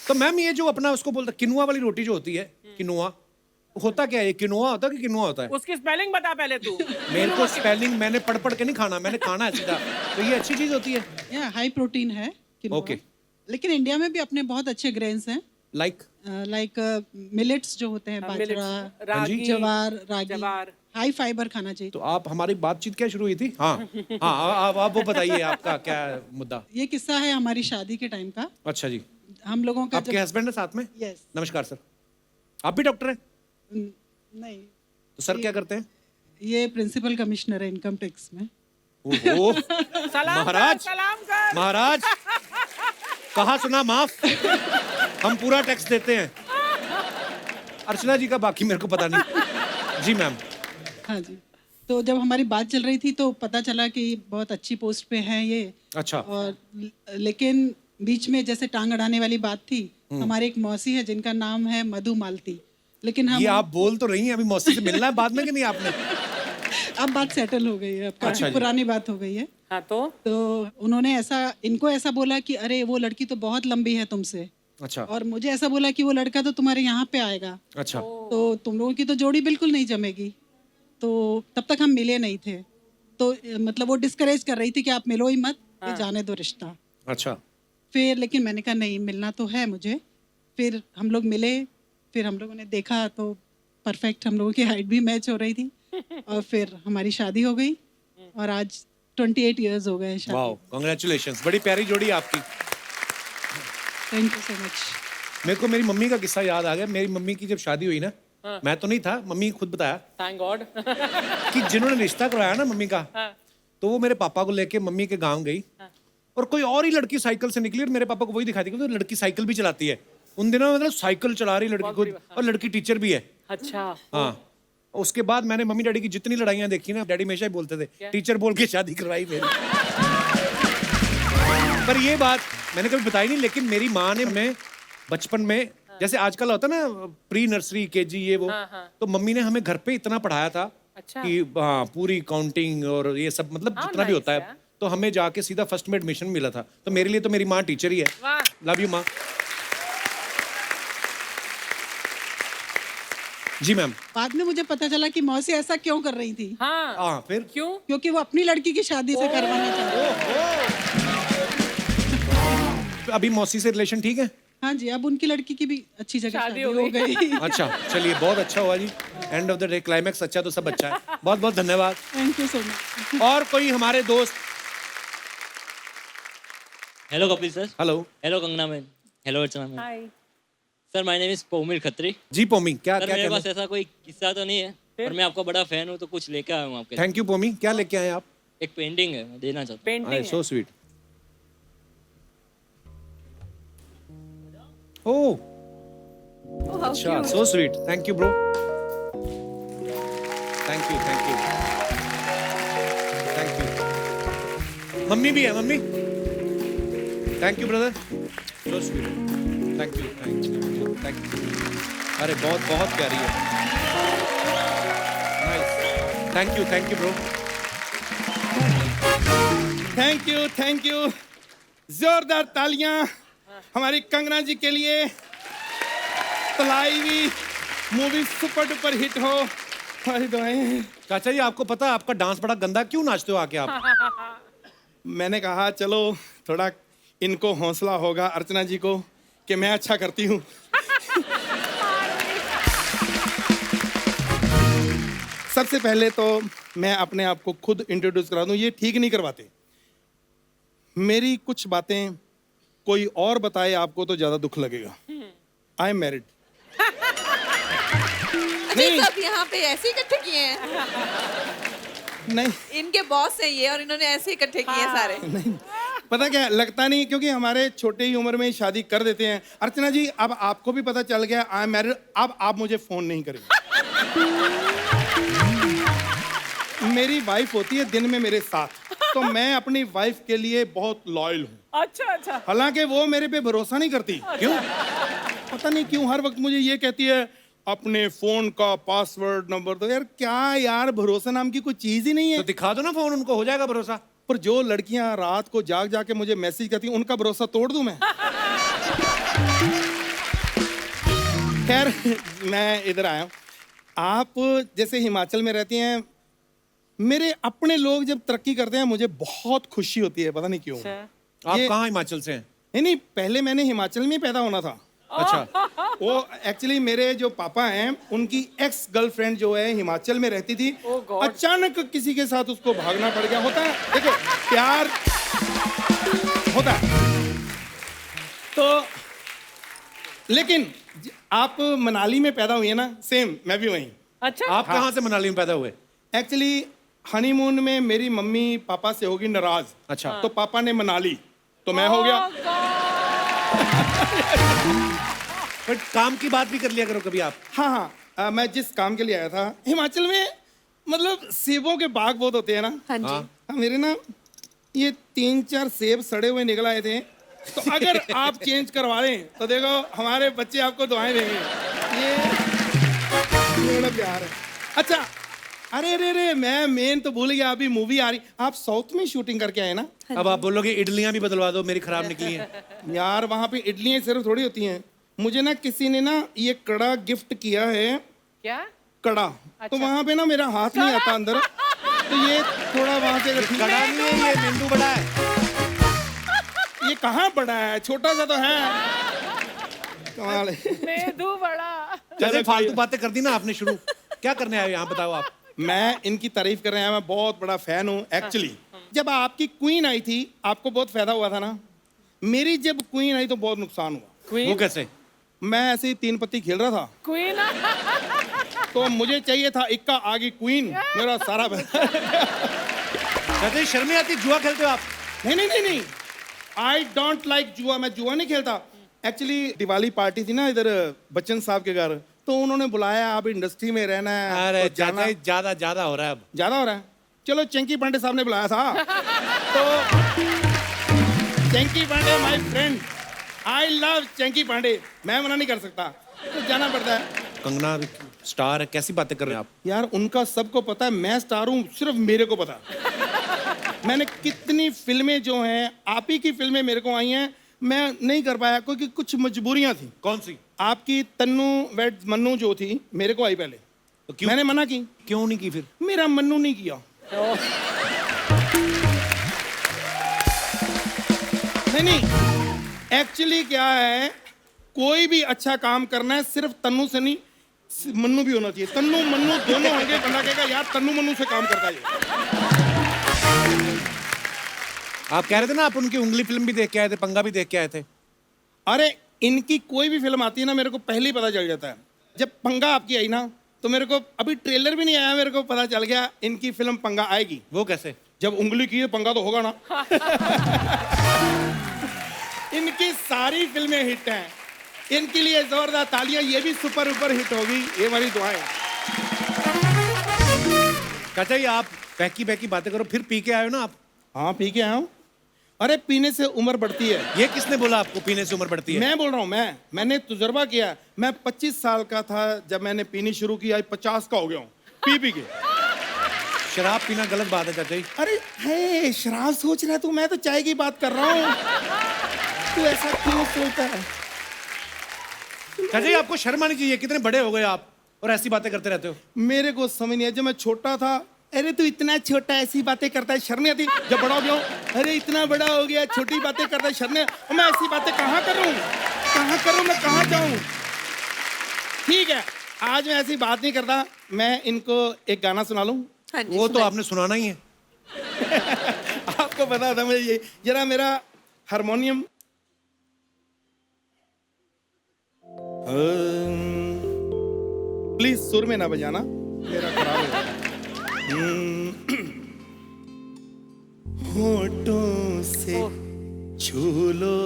तो मैम ये जो अपना उसको बोलता किनुआ वाली रोटी जो होती है, किनुआ होता क्या है? ये किनुआ होता है कि किनुआ होता है? उसकी स्पेलिंग बता पहले तू। मेरे को स्पेलिंग मैंने पढ़ पढ़ के नहीं खाना, मैंने खाना है सीधा। तो ये अच्छी चीज होती है। या हाई प्रोटीन है quinoa। Okay. लेकिन इंडिया में भी अपने बहुत अच्छे ग्रेन्स हैं, लाइक लाइक मिलेट्स जो होते हैं, बाजरा, रागी, जवार, रागी। जवार। हाई फाइबर खाना चाहिए। तो आप हमारी बातचीत क्या शुरू हुई थी? हाँ हाँ, आप वो बताइए आपका क्या मुद्दा? ये किस्सा है हमारी शादी के टाइम का। अच्छा जी। हम लोगों का आपके हस्बैंड है साथ में? यस। नमस्कार सर। आप भी डॉक्टर हैं? नहीं, तो सर क्या करते हैं? ये प्रिंसिपल कमिश्नर है इनकम टैक्स में। ओहो, सलाम महाराज, कर, सलाम कर। महाराज कहा सुना माफ, हम पूरा टैक्स देते हैं। अर्चना जी का बाकी मेरे को पता नहीं। जी मैम। हाँ जी। तो जब हमारी बात चल रही थी तो पता चला कि बहुत अच्छी पोस्ट पे हैं ये। अच्छा। और लेकिन बीच में जैसे टांग अड़ाने वाली बात थी, हमारी एक मौसी है जिनका नाम है मधु मालती। लेकिन हम ये आप बोल तो रही हैं, अभी मौसी से मिलना है बाद में कि नहीं आपने? अब बात सेटल हो गई है, अब काफी अच्छा जी। पुरानी बात हो गई है। हाँ तो उन्होंने इनको ऐसा बोला कि अरे वो लड़की तो बहुत लंबी है तुमसे, अच्छा और मुझे ऐसा बोला कि वो लड़का तो तुम्हारे यहाँ पे आएगा, अच्छा। तो तुम लोगों की तो जोड़ी बिल्कुल नहीं जमेगी। तो तब तक हम मिले नहीं थे, तो मतलब वो डिस्करेज कर रही थी कि आप मिलो ही मत, ये जाने दो रिश्ता। अच्छा। फिर लेकिन मैंने कहा नहीं, मिलना तो है मुझे। फिर हम लोग मिले, फिर हम लोगों ने देखा तो परफेक्ट, हम लोगों की हाइट भी मैच हो रही थी, और फिर हमारी शादी हो गई और आज 28 इयर्स हो गए हैं शादी। वाओ, कांग्रेचुलेशंस, बड़ी प्यारी जोड़ी आपकी। Thank you so much. मेरे को मेरी मम्मी का किस्सा याद आ गया। मेरी मम्मी की जब शादी हुई ना, मैं तो नहीं था, मम्मी खुद बताया थैंक गॉड कि जिन्होंने रिश्ता करवाया ना मम्मी का, तो वो मेरे पापा को लेके मम्मी के गांव गई और कोई और ही लड़की साइकिल से निकली और मेरे पापा को वही दिखाई दी कि तो लड़की साइकिल भी चलाती है। उन दिनों में मतलब साइकिल चला रही लड़की खुद, और लड़की टीचर भी है। अच्छा हाँ, उसके बाद मैंने मम्मी डैडी की जितनी लड़ाइयाँ देखी ना, डैडी हमेशा ही बोलते थे टीचर बोल के शादी करवाई मेरी। पर ये बात मैंने कभी बताई नहीं, लेकिन मेरी माँ ने मैं बचपन में, जैसे आजकल होता ना प्री नर्सरी केजी ये वो, तो मम्मी ने हमें घर पे इतना पढ़ाया था कि हाँ पूरी काउंटिंग और ये सब मतलब जितना भी होता है, तो हमें जाके सीधा फर्स्ट में एडमिशन मिला था। तो मेरे लिए तो मेरी माँ टीचर ही है। लव यू माँ। जी मैम। बाद में मुझे पता चला कि मौसी ऐसा क्यों कर रही थी। हाँ फिर क्यों? क्योंकि वो अपनी लड़की की शादी से करवाना चाहती। अभी मौसी से रिलेशन ठीक है? हाँ जी, अब उनकी लड़की की भी अच्छी जगह शादी शादी हो हो गई। अच्छा चलिए, बहुत अच्छा हुआ जी। End of the day climax अच्छा तो सब अच्छा है। बहुत बहुत धन्यवाद। Thank you so much. और कोई हमारे दोस्त? Hello Kapil sir. Hello. Hello Kangana ma'am. Hello Archana ma'am. Hi sir my name is Pomil Khatri. जी पोमी, क्या सर क्या मेरे कहना? पास ऐसा कोई किस्सा तो नहीं है, पर मैं आपका बड़ा फैन हूँ तो कुछ लेके आया हूँ आपके लिए। Thank you Pomi. क्या लेके आए आप? एक पेंटिंग है, मैं देना चाहता हूँ। Painting so sweet. ओह अच्छा, so sweet. Thank you bro. Thank you thank you thank you. Mummy भी है, mummy. Thank you brother, so sweet. Thank you thank you thank you. अरे बहुत बहुत प्यारी है। Nice. Thank you bro. Thank you. जोरदार तालियां हमारी कंगना जी के लिए। Thalaivi movie super duper hit हो, हमारी दुआएं। चाचा जी आपको पता है आपका डांस बड़ा गंदा, क्यों नाचते हो आके आप? मैंने कहा चलो थोड़ा इनको हौसला होगा अर्चना जी को कि मैं अच्छा करती हूँ। सबसे पहले तो मैं अपने आप को खुद इंट्रोड्यूस करा दूं, ये ठीक नहीं करवाते। मेरी कुछ बातें कोई और बताए आपको तो ज्यादा दुख लगेगा। I am married. नहीं, सब यहाँ पे ऐसे ही इकट्ठे किए हैं। नहीं इनके बॉस हैं ये, और इन्होंने ऐसे ही इकट्ठे किए हैं सारे। नहीं, पता क्या लगता नहीं, क्योंकि हमारे छोटे ही उम्र में ही शादी कर देते हैं। अर्चना जी अब आपको भी पता चल गया आई एम मैरिड, अब आप मुझे फोन नहीं करेंगे। मेरी वाइफ होती है दिन में मेरे साथ, तो मैं अपनी वाइफ के लिए बहुत लॉयल हूँ। अच्छा हालांकि वो मेरे पे भरोसा नहीं करती। क्यों पता नहीं क्यों हर वक्त मुझे ये कहती है अपने फोन का पासवर्ड नंबर दो। यार क्या यार, भरोसा नाम की कोई चीज ही नहीं है। तो दिखा दो ना फोन, उनको हो जाएगा भरोसा। पर जो लड़कियां रात को जाग जाके मुझे मैसेज करती हैं, उनका भरोसा तोड़ दूं मैं? खैर मैं इधर आया हूं। आप जैसे हिमाचल में रहती हैं, मेरे अपने लोग जब तरक्की करते हैं मुझे बहुत खुशी होती है, पता नहीं क्यों। आप कहाँ हिमाचल से हैं? नहीं, पहले मैंने हिमाचल में पैदा होना था। अच्छा। वो एक्चुअली मेरे जो पापा हैं उनकी एक्स गर्लफ्रेंड जो है हिमाचल में रहती थी। अचानक किसी के साथ उसको भागना पड़ गया। होता है, देखो प्यार होता है। तो लेकिन आप मनाली में पैदा हुई है ना, सेम मैं भी वहीं। अच्छा आप कहाँ से मनाली में पैदा हुए? एक्चुअली हनीमून में मेरी मम्मी पापा से होगी नाराज। अच्छा। तो पापा ने मनाली, तो मैं हो गया। बट काम की बात भी कर लिया करो कभी आप। हाँ, मैं जिस काम के लिए आया था हिमाचल में, मतलब सेबों के बाग बहुत होते हैं ना। हाँ जी। हाँ, मेरे ना ये 3-4 सेब सड़े हुए निकल आए थे, तो अगर आप चेंज करवा लें तो देखो हमारे बच्चे आपको दुआएं देंगे। ये बड़ा प्यार है। अच्छा, अरे मैं मेन तो भूल गया, अभी मूवी आ रही। आप साउथ में शूटिंग करके आए ना? अब आप बोलोगे इडलियां भी बदलवा दो, मेरी खराब निकली हैं। यार वहाँ पे इडलियां सिर्फ थोड़ी होती हैं। मुझे ना किसी ने ना ये कड़ा गिफ्ट किया है। क्या कड़ा? अच्छा। तो वहाँ पे ना मेरा हाथ नहीं आता अंदर, तो ये थोड़ा वहाँ से अगर कड़ा नहीं है, ये नींबू बड़ा है। ये कहाँ बड़ा है, छोटा सा तो है। कमाल है। मेदू बड़ा। जैसे फालतू बातें कर दी ना आपने शुरू। क्या करने आए यहाँ बताओ आप? मैं इनकी तारीफ कर रहे हैं, मैं बहुत बड़ा फैन हूँ। एक्चुअली जब आपकी क्वीन आई थी आपको बहुत फायदा हुआ था ना, मेरी जब क्वीन आई तो बहुत नुकसान हुआ। वो कैसे? मैं ऐसे ही 3 पत्ती खेल रहा था। क्वीन तो मुझे चाहिए था इक्का आगे क्वीन, मेरा सारा चाचा जी शर्म नहीं आती, जुआ खेलते हो आप? नहीं, आई डोंट लाइक जुआ, मैं जुआ नहीं खेलता। एक्चुअली दिवाली पार्टी थी ना इधर बच्चन साहब के घर, तो उन्होंने बुलाया, आप इंडस्ट्री में रहना है। अरे तो जाना चाचा जी ज्यादा हो रहा है अब। ज्यादा हो रहा है। चलो चंकी पांडे साहब ने बुलाया था, तो Chunky Pandey my friend, I love Chunky Pandey, मैं मना नहीं कर सकता, तो जाना पड़ता है। कंगना स्टार है, कैसी बातें कर रहे हैं आप? यार उनका सबको पता है मैं स्टार हूँ, सिर्फ मेरे को पता। मैंने कितनी फिल्में जो हैं, आप ही की फिल्में मेरे को आई हैं, मैं नहीं कर पाया क्योंकि कुछ मजबूरियां थी। कौन सी? आपकी तन्नू वेड मन्नू जो थी मेरे को आई पहले, तो क्यों? मैंने मना की। क्यों नहीं की फिर? मेरा मन्नू नहीं किया। नहीं, एक्चुअली क्या है, कोई भी अच्छा काम करना है सिर्फ तन्नू से नहीं, मन्नू भी होना चाहिए। तन्नू मन्नू दोनों होंगे, बंदा कहेगा यार तन्नू मन्नू से काम करता है ये। आप कह रहे थे ना आप उनकी उंगली फिल्म भी देख के आए थे, पंगा भी देख के आए थे। अरे इनकी कोई भी फिल्म आती है ना, मेरे को पहले ही पता चल जाता है। जब पंगा आपकी आई ना, तो मेरे को अभी ट्रेलर भी नहीं आया, मेरे को पता चल गया इनकी फिल्म पंगा आएगी। वो कैसे? जब उंगली की है पंगा तो होगा ना। इनकी सारी फिल्में हिट हैं, इनके लिए जोरदार तालियां, ये भी सुपर ऊपर हिट होगी, ये हमारी दुआएं। चाचा जी आप बहकी बातें करो, फिर पी के आए हो ना आप? हाँ पी के आया हूँ। अरे पीने से उम्र बढ़ती है। ये किसने बोला आपको पीने से उम्र बढ़ती है? मैं बोल रहा हूँ, मैंने तजुर्बा किया। मैं 25 साल का था जब मैंने पीनी शुरू की, आज 50 का हो गया हूँ पी के। शराब पीना गलत बात है चाचा जी। अरे है, शराब सोच रहा है तू, मैं तो चाय की बात कर रहा हूँ। तू ऐसा क्यों सोचता है? चाचा जी आपको शर्म आनी चाहिए, कितने बड़े हो गए आप और ऐसी बातें करते रहते हो। मेरे को समझ नहीं है, जब मैं छोटा था, अरे तू इतना छोटा ऐसी बातें करता है, शर्म नहीं आती? जब बड़ा हो गया, अरे इतना बड़ा हो गया, छोटी बातें करता है, शर्म नहीं? मैं ऐसी बातें कहाँ करूँ, मैं कहाँ जाऊँ? ठीक है, आज मैं ऐसी बात नहीं करता, मैं इनको एक गाना सुना लूँ। हाँ जी, वो तो आपने सुनाना ही है। आपको पता था मुझे, ये जरा मेरा हारमोनियम प्लीज सुर में ना बजाना, मेरा खराब है। होठों से छू लो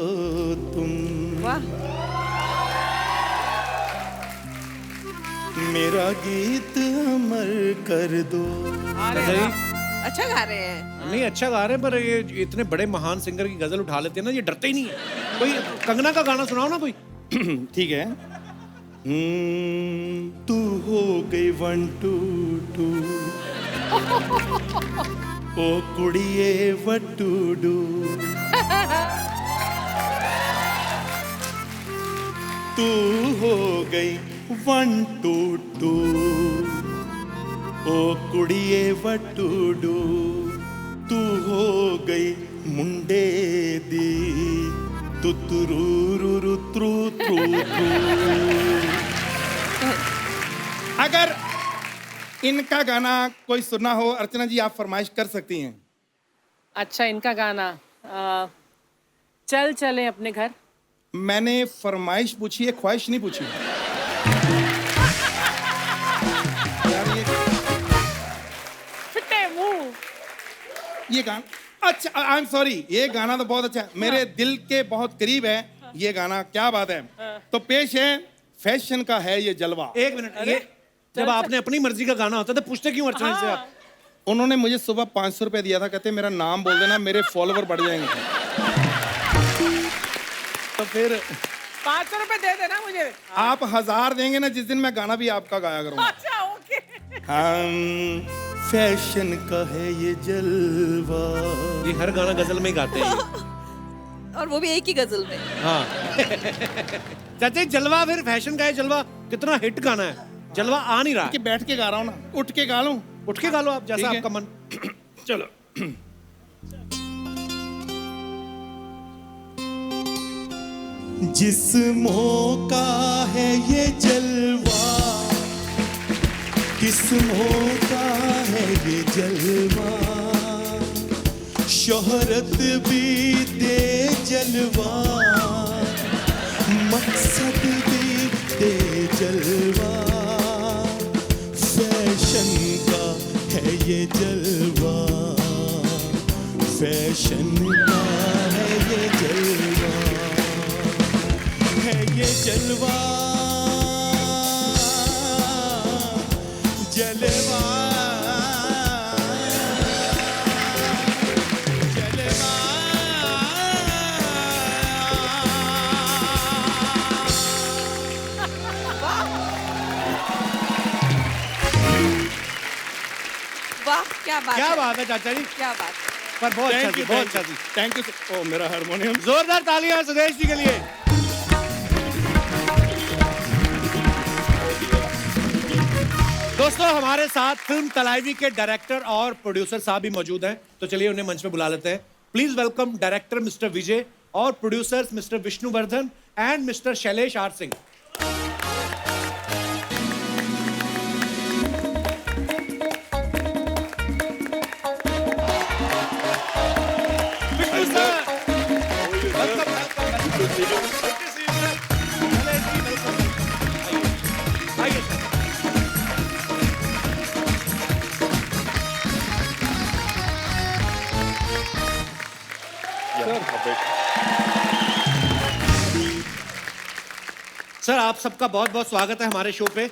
तुम, वाह, मेरा गीत अमर कर दो। चाचा जी अच्छा गा रहे हैं। नहीं अच्छा गा रहे हैं, पर ये इतने बड़े महान सिंगर की गजल उठा लेते हैं ना, ये डरते ही नहीं है। कोई कंगना का गाना सुनाओ ना कोई। ठीक है। तू हो गई 1 2 2, ओ कुड़िए वटूडू, तू हो गई 1 2 2, ओ कुड़िए वटूडू, तू हो गई मुंडे दी तुतरू त्रू त्रू त्रू। अगर इनका गाना कोई सुनना हो, अर्चना जी आप फरमाइश कर सकती हैं। अच्छा इनका गाना चल चले अपने घर। मैंने फरमाइश पूछी है, ख्वाहिश नहीं पूछी। यार फिटे मुंह। ये गाना अच्छा, आई एम सॉरी, ये गाना तो बहुत अच्छा है, मेरे दिल के बहुत करीब है ये गाना, क्या बात है। तो पेश है फैशन का है ये जलवा। एक मिनट, ये जब आपने अपनी मर्जी का गाना होता था पूछते क्यों अर्चना से आप? उन्होंने मुझे सुबह 500 रुपए दिया था, कहते मेरा नाम बोल देना, मेरे फॉलोवर बढ़ जाएंगे। तो फिर 500 रुपए दे देना मुझे। आप 1000 देंगे ना जिस दिन मैं गाना भी आपका गाया करूंगा। अच्छा ओके। हम फैशन का है ये जलवा। ये हर गाना गजल में ही गाते हैं। और वो भी एक ही गजल में। हाँ। चाचा जलवा, फिर फैशन का है जलवा, कितना हिट गाना है। जलवा आ नहीं रहा कि बैठ के गा रहा हूँ ना, उठ के गा लूं। उठ के गा लो आप, जैसा ठीक है। आपका मन। चलो। जिस्मों का है ये जलवा, किस्मों का है ये जलवा, शोहरत भी दे जलवा, मकसद भी दे जलवा, ये जलवा, फैशन का है ये जलवा, है ये जलवा, जलवा, जलवा। वाह क्या बात क्या है, बात है चाचा जी, क्या बात है। पर बहुत अच्छा जी, बहुत अच्छा जी। Thank you. ओ मेरा हारमोनियम। जोरदार तालियां सुदेश जी के लिए। दोस्तों हमारे साथ फिल्म तलाइवी के डायरेक्टर और प्रोड्यूसर साहब भी मौजूद हैं, तो चलिए उन्हें मंच पे बुला लेते हैं। Please welcome director mister Vijay और producers mister Vishnuvardhan and mister Shailesh R Singh. Vishnu sir, welcome, welcome, welcome. Good to see you, sir. Shailesh ji, welcome. आइए सर। सर आप सबका बहुत बहुत स्वागत है हमारे शो पे।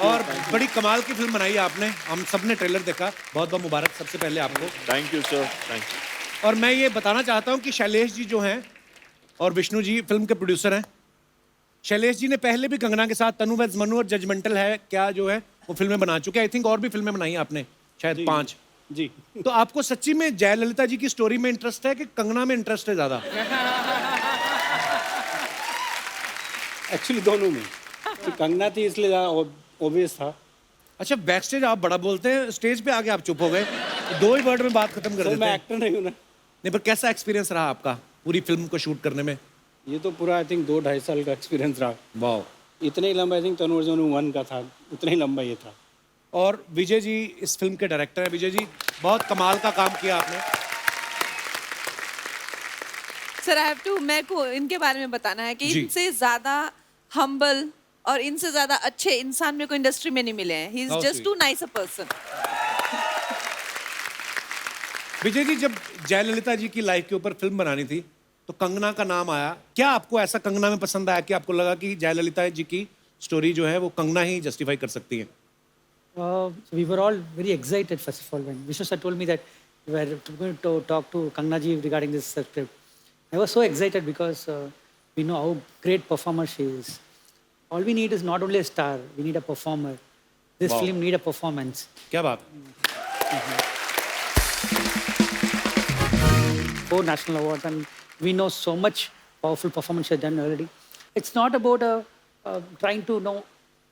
और बड़ी कमाल की फिल्म बनाई है आपने, हम सब ने ट्रेलर देखा, बहुत बहुत मुबारक सबसे पहले आपको। Thank you sir, thank you. और मैं ये बताना चाहता हूँ कि शैलेश जी जो हैं और विष्णु जी फिल्म के प्रोड्यूसर हैं। शैलेश जी ने पहले भी कंगना के साथ तनु वेड्स मनु और जजमेंटल है क्या जो है वो फिल्में बना चुके हैं। आई थिंक और भी फिल्में बनाई हैं आपने, शायद 5 जी। तो आपको सच्ची में जयललिता जी की स्टोरी में इंटरेस्ट है कि कंगना में इंटरेस्ट है ज्यादा? एक्चुअली दोनों में। तो कंगना थी इसलिए ऑब्वियस था। अच्छा, बैक स्टेज आप बड़ा बोलते हैं, स्टेज पे आके आप चुप हो गए, 2 ही वर्ड में बात खत्म कर देते मैं हैं। एक्टर नहीं हूँ ना। नहीं, पर कैसा एक्सपीरियंस रहा आपका पूरी फिल्म को शूट करने में? ये तो पूरा आई थिंक 2-2.5 साल का एक्सपीरियंस रहा। वाह। इतने ही लंबा आई थिंक तनु अर्जुन 1 का था, उतना ही लंबा ये था। और विजय जी इस फिल्म के डायरेक्टर हैं। विजय जी बहुत कमाल का काम किया आपने। सर आई हैव टू, मेरे को इनके बारे में बताना है कि जी। इनसे ज्यादा हम्बल और इनसे ज्यादा अच्छे इंसान मेरे को इंडस्ट्री में नहीं मिले हैं। He is How just sweet. Too nice a person. Vijay ji जब जयललिता जी की लाइफ के ऊपर फिल्म बनानी थी तो कंगना का नाम आया, क्या आपको ऐसा कंगना में पसंद आया कि आपको लगा कि जयललिता जी की स्टोरी जो है वो कंगना ही जस्टिफाई कर सकती है? We were all very excited first of all when Vishnu sir told me that we were going to talk to Kangana ji regarding this script. I was so excited because we know how great performer she is. All we need is not only a star, we need a performer. This Wow. film need a performance. क्या बात? 4 national awards and we know so much powerful performance she has done already. It's not about trying to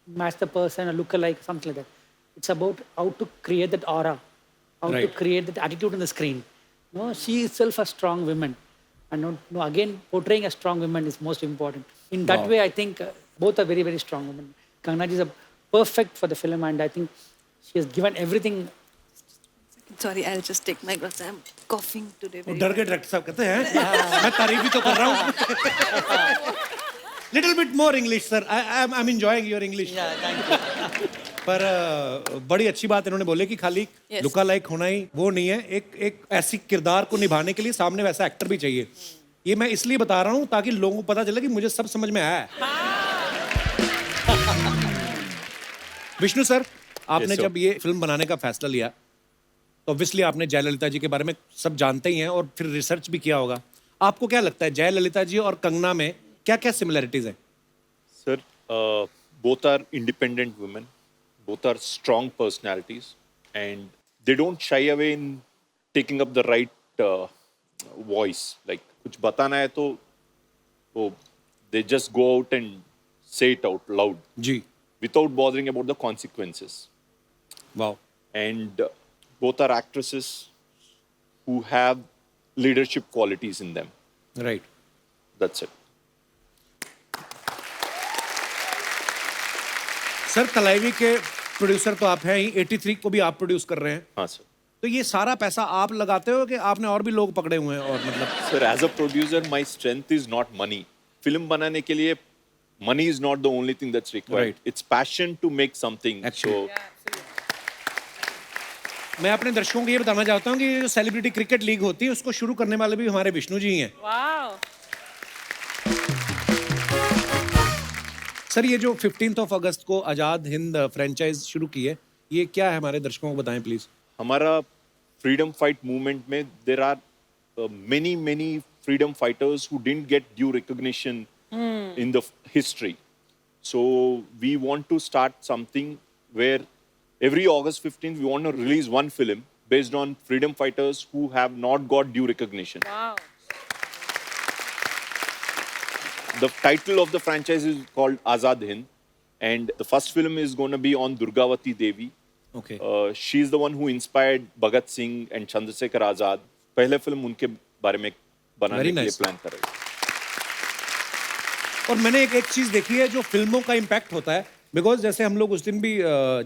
match the person or look alike, something like that. It's about how to create that aura, how to Right. create that attitude on the screen. She is itself a strong woman. And again, portraying a strong woman is most important. In that Wow. way, I think both are very, very strong women. Kangana ji is perfect for the film and I think she has given everything. Sorry, I'll just take my glass. I'm coughing today. वो डर के director साहब कहते हैं मैं तारीफ ही तो कर रहा हूँ। Little bit more English sir, I am enjoying your English. पर बड़ी अच्छी बात इन्होंने बोले कि खाली Yes. लुका लाइक होना ही वो नहीं है, एक ऐसी किरदार को निभाने के लिए सामने वैसा एक्टर भी चाहिए। ये मैं इसलिए बता रहा हूँ ताकि लोगों को पता चले कि मुझे सब समझ में आया है। विष्णु सर, आपने Yes, sir. जब ये फिल्म बनाने का फैसला लिया तो ऑब्वियसली आपने जयललिता जी के बारे में सब जानते ही हैं और फिर रिसर्च भी किया होगा। आपको क्या लगता है जयललिता जी और कंगना में क्या क्या सिमिलरिटीज हैं? Sir, both are independent women, both are strong personalities, and they don't shy away in taking up the right voice. Like, कुछ बताना है तो they just go out and say it out loud. जी. Without bothering about the consequences. Wow. And both are actresses who have leadership qualities in them. Right. That's it. Sir Thalaivi के producer तो आप हैं ही, 83 को भी आप प्रोड्यूस कर रहे हैं। हाँ सर। तो ये सारा पैसा आप लगाते हो कि आपने और भी लोग पकड़े हुए हैं? और मतलब Sir, as a producer, my strength is not money. Film बनाने के लिए money is not the only thing that's required. Right. It's passion to make something. Actually. So, मैं अपने दर्शकों को ये बताना चाहता हूँ कि ये जो सेलिब्रिटी क्रिकेट लीग होती है उसको शुरू करने वाले भी हमारे विष्णु जी ही हैं। वाह। सर ये जो 15 अगस्त को आज़ाद हिंद फ्रेंचाइज शुरू की है, ये क्या है हमारे दर्शकों को बताएं प्लीज। हमारा फ्रीडम फाइट मूवमेंट में there are many freedom fighters who didn't get due recognition in the history. So we want to start something where every August 15th we want to release one film based on freedom fighters who have not got due recognition. Wow. The title of the franchise is called Azad Hind, and the first film is going to be on Durgavati Devi. Okay. She's the one who inspired Bhagat Singh and Chandrasekhar Azad. पहले film उनके बारे में बनाने के लिए plan कर रहे हैं। और मैंने एक चीज देखी है जो फिल्मों का इम्पैक्ट होता है, बिकॉज जैसे हम लोग उस दिन भी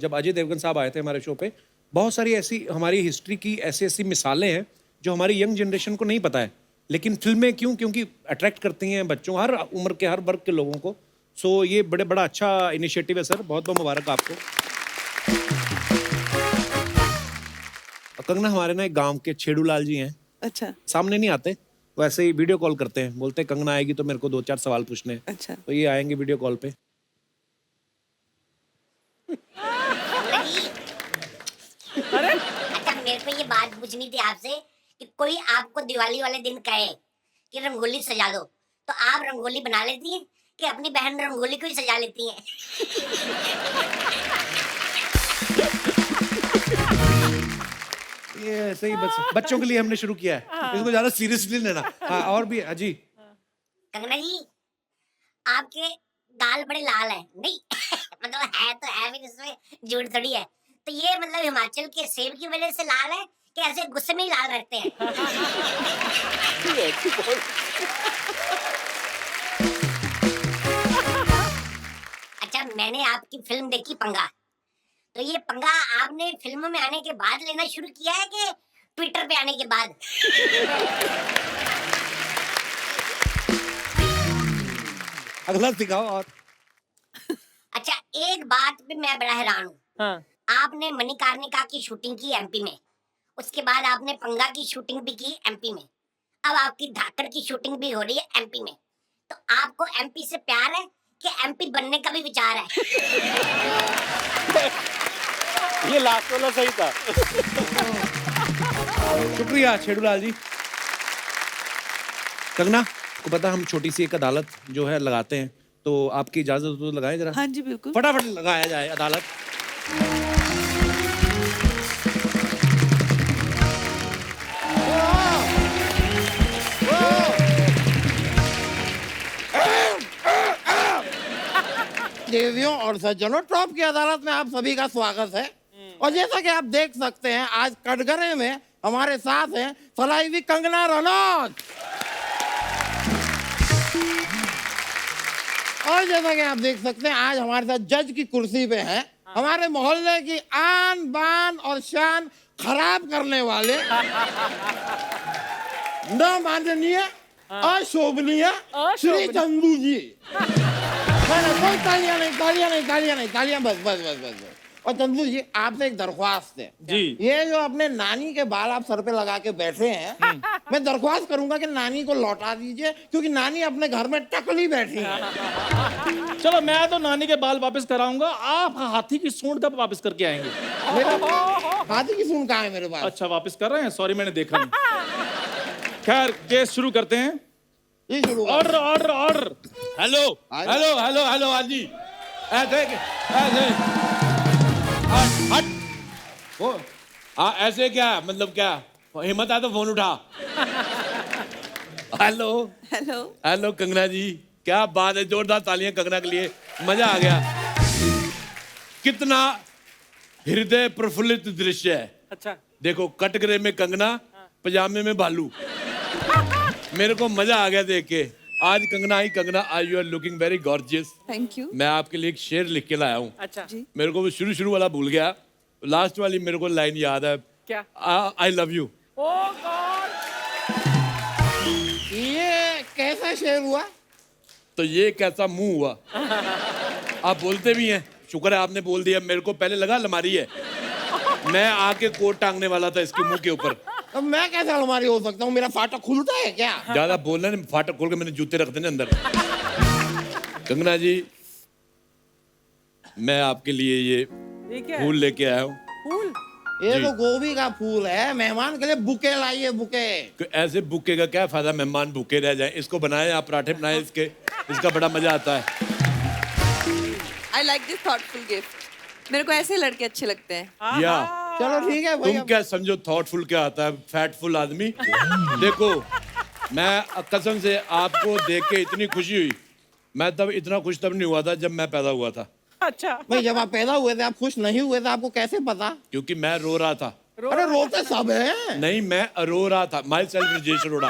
जब अजय देवगन साहब आए थे हमारे शो पे, बहुत सारी ऐसी हमारी हिस्ट्री की ऐसी मिसालें हैं जो हमारी यंग जनरेशन को नहीं पता है, लेकिन फिल्में क्योंकि अट्रैक्ट करती हैं बच्चों, हर उम्र के हर वर्ग के लोगों को। सो ये बड़ा अच्छा इनिशिएटिव है सर, बहुत बहुत मुबारक आपको। कंगना, हमारे ना एक गांव के छेड़ूलाल जी हैं। अच्छा। सामने नहीं आते, वो ऐसे ही वीडियो कॉल करते हैं, बोलते हैं कंगना आएगी तो मेरे को 2-4 सवाल पूछने हैं। अच्छा। तो ये आएंगे वीडियो कॉल पे। अरे अच्छा, मेरे को ये बात पूछनी थी आपसे कि कोई आपको दिवाली वाले दिन कहे कि रंगोली सजा दो, तो आप रंगोली बना लेती हैं कि अपनी बहन रंगोली को ही सजा लेती हैं? ये ऐसे ही बच्चों के लिए हमने शुरू किया है, इसको ज्यादा सीरियसली लेना। हाँ, और भी अजी। कंगना जी, आपके गाल बड़े लाल हैं। नहीं मतलब है तो है भी, इसमें झूठ थोड़ी है। तो ये मतलब हिमाचल के सेब की वजह से लाल है कि ऐसे गुस्से में ही लाल रहते हैं? अच्छा, मैंने आपकी फिल्म देखी पंगा, तो ये पंगा आपने फिल्म में आने के बाद लेना शुरू किया है कि ट्विटर पे आने के बाद? अगला दिखाओ। और अच्छा, एक बात पे मैं बड़ा हैरान हूँ। हाँ। आपने मणिकर्णिका की शूटिंग की एमपी में, उसके बाद आपने पंगा की शूटिंग भी की एमपी में, अब आपकी धाकड़ की शूटिंग भी हो रही है एमपी में। तो आपको एमपी से प्यार है कि एमपी बनने का भी विचार है? ये लास्ट वाला सही था। शुक्रिया छेड़ूलाल जी। कंगना को पता, हम छोटी सी एक अदालत जो है लगाते हैं, तो आपकी इजाजत हो तो लगाएं जरा। हाँ जी बिल्कुल, फटाफट लगाया जाए अदालत। देवियों और सज्जनों, टॉप की अदालत में आप सभी का स्वागत है। और जैसा कि आप देख सकते हैं, आज कटघरे में हमारे साथ हैं फलाईवी कंगना रनौत। और जैसा कि आप देख सकते हैं, आज हमारे साथ जज की कुर्सी पे हैं हमारे मोहल्ले की आन बान और शान खराब करने वाले न माननीय अशोभनीय श्री चंदू जी। कोई तालियां नहीं, तालियां नहीं, तालियां नहीं, तालियां बस बस बस बस बस। और चंदू जी, आपसे एक दरख्वास्त है जी। ये जो अपने नानी के बाल आप सर पे लगा के बैठे हैं, मैं दरख्वास्त करूंगा कि नानी को लौटा दीजिए, क्योंकि नानी अपने घर में टकली बैठी है। चलो, मैं तो नानी के बाल वापस कराऊंगा, आप हाथी की सूंड कब वापस करके आएंगे? हाथी की सूंड कहाँ है मेरे पास? अच्छा, वापस कर रहे हैं, सॉरी मैंने देखा नहीं। खैर, केस शुरू करते हैं। Order order order. Hello hello hello hello हाजी, ऐसे हट वो, हाँ ऐसे क्या मतलब, क्या हिम्मत है तो फोन उठा। हेलो हेलो हेलो कंगना जी, क्या बात है, जोरदार तालियां कंगना के लिए, मजा आ गया। कितना हृदय प्रफुल्लित दृश्य है। अच्छा। देखो, कटघरे में कंगना, पजामे में भालू। मेरे को मजा आ गया देख के। आज कंगना आई, कंगना आई, you are looking very gorgeous. Thank you. मैं आपके लिए एक शेर लिख के लाया हूँ। अच्छा जी। मेरे को वो शुरू वाला भूल गया, लास्ट वाली मेरे को लाइन याद है। क्या? I love you. Oh God, ये कैसा शेर हुआ? तो ये कैसा मुंह हुआ? आप बोलते भी हैं, शुक्र है आपने बोल दिया, मेरे को पहले लगा अलमारी है। मैं आके कोट टांगने वाला था इसके मुंह के ऊपर। अब मैं कैसे अलमारी हो सकता हूँ? मेरा फाटक खुलता है क्या? ज्यादा बोलना नहीं, फाटक खोल के मैंने जूते रख देने अंदर। कंगना जी, मैं आपके लिए ये क्या है? फूल लेके आया हूँ। फूल? ये जी। तो गोभी का फूल है, मेहमान के लिए बुके लाइए, बुके। ऐसे बुके का क्या फायदा, मेहमान भूखे रह जाएं। इसको बनाए, आप पराठे बनाए इसके, इसका बड़ा मजा आता है। I like this thoughtful gift. मेरे को ऐसे लड़के अच्छे लगते हैं। या चलो ठीक है भाई। तुम क्या समझो थॉटफुल क्या आता है? फैटफुल आदमी। देखो, मैं कसम से आपको देख के इतनी खुशी हुई, मैं तब इतना खुश तब नहीं हुआ था जब मैं पैदा हुआ था। अच्छा भाई, जब आप पैदा हुए थे आप खुश नहीं हुए थे, आपको कैसे पता? क्योंकि मैं रो रहा था। अरे रोते सब हैं। नहीं, मैं रो रहा था। My self Rajesh Arora.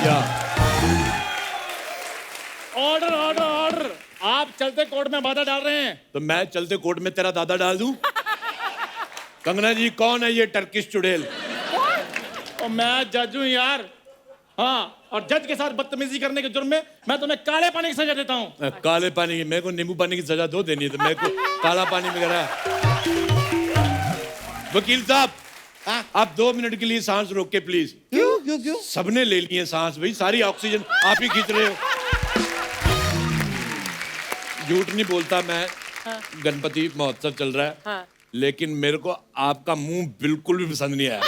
या ऑर्डर ऑर्डर ऑर्डर। आप चलते कोर्ट में बाधा डाल रहे हैं। तो मैं चलते कोर्ट में तेरा दादा डाल दूं? कंगना जी, कौन है ये टर्किश चुड़ैल? और मैं जज हूँ यार। हाँ, और जज के साथ बदतमीजी करने के जुर्म में मैं तुम्हें काले पानी की सजा देता हूँ। काले पानी की? मेरे को नींबू पानी की सजा दो देनी है, तो मेरे को काला पानी वगैरह। वकील साहब, आप 2 मिनट के लिए सांस रोक के प्लीज। क्यों क्यों क्यों? सबने ले ली है सांस भाई, सारी ऑक्सीजन आप ही खींच रहे हो। झूठ नहीं बोलता मैं। गणपति महोत्सव चल रहा है। हाँ। लेकिन मेरे को आपका मुंह बिल्कुल भी पसंद नहीं आया।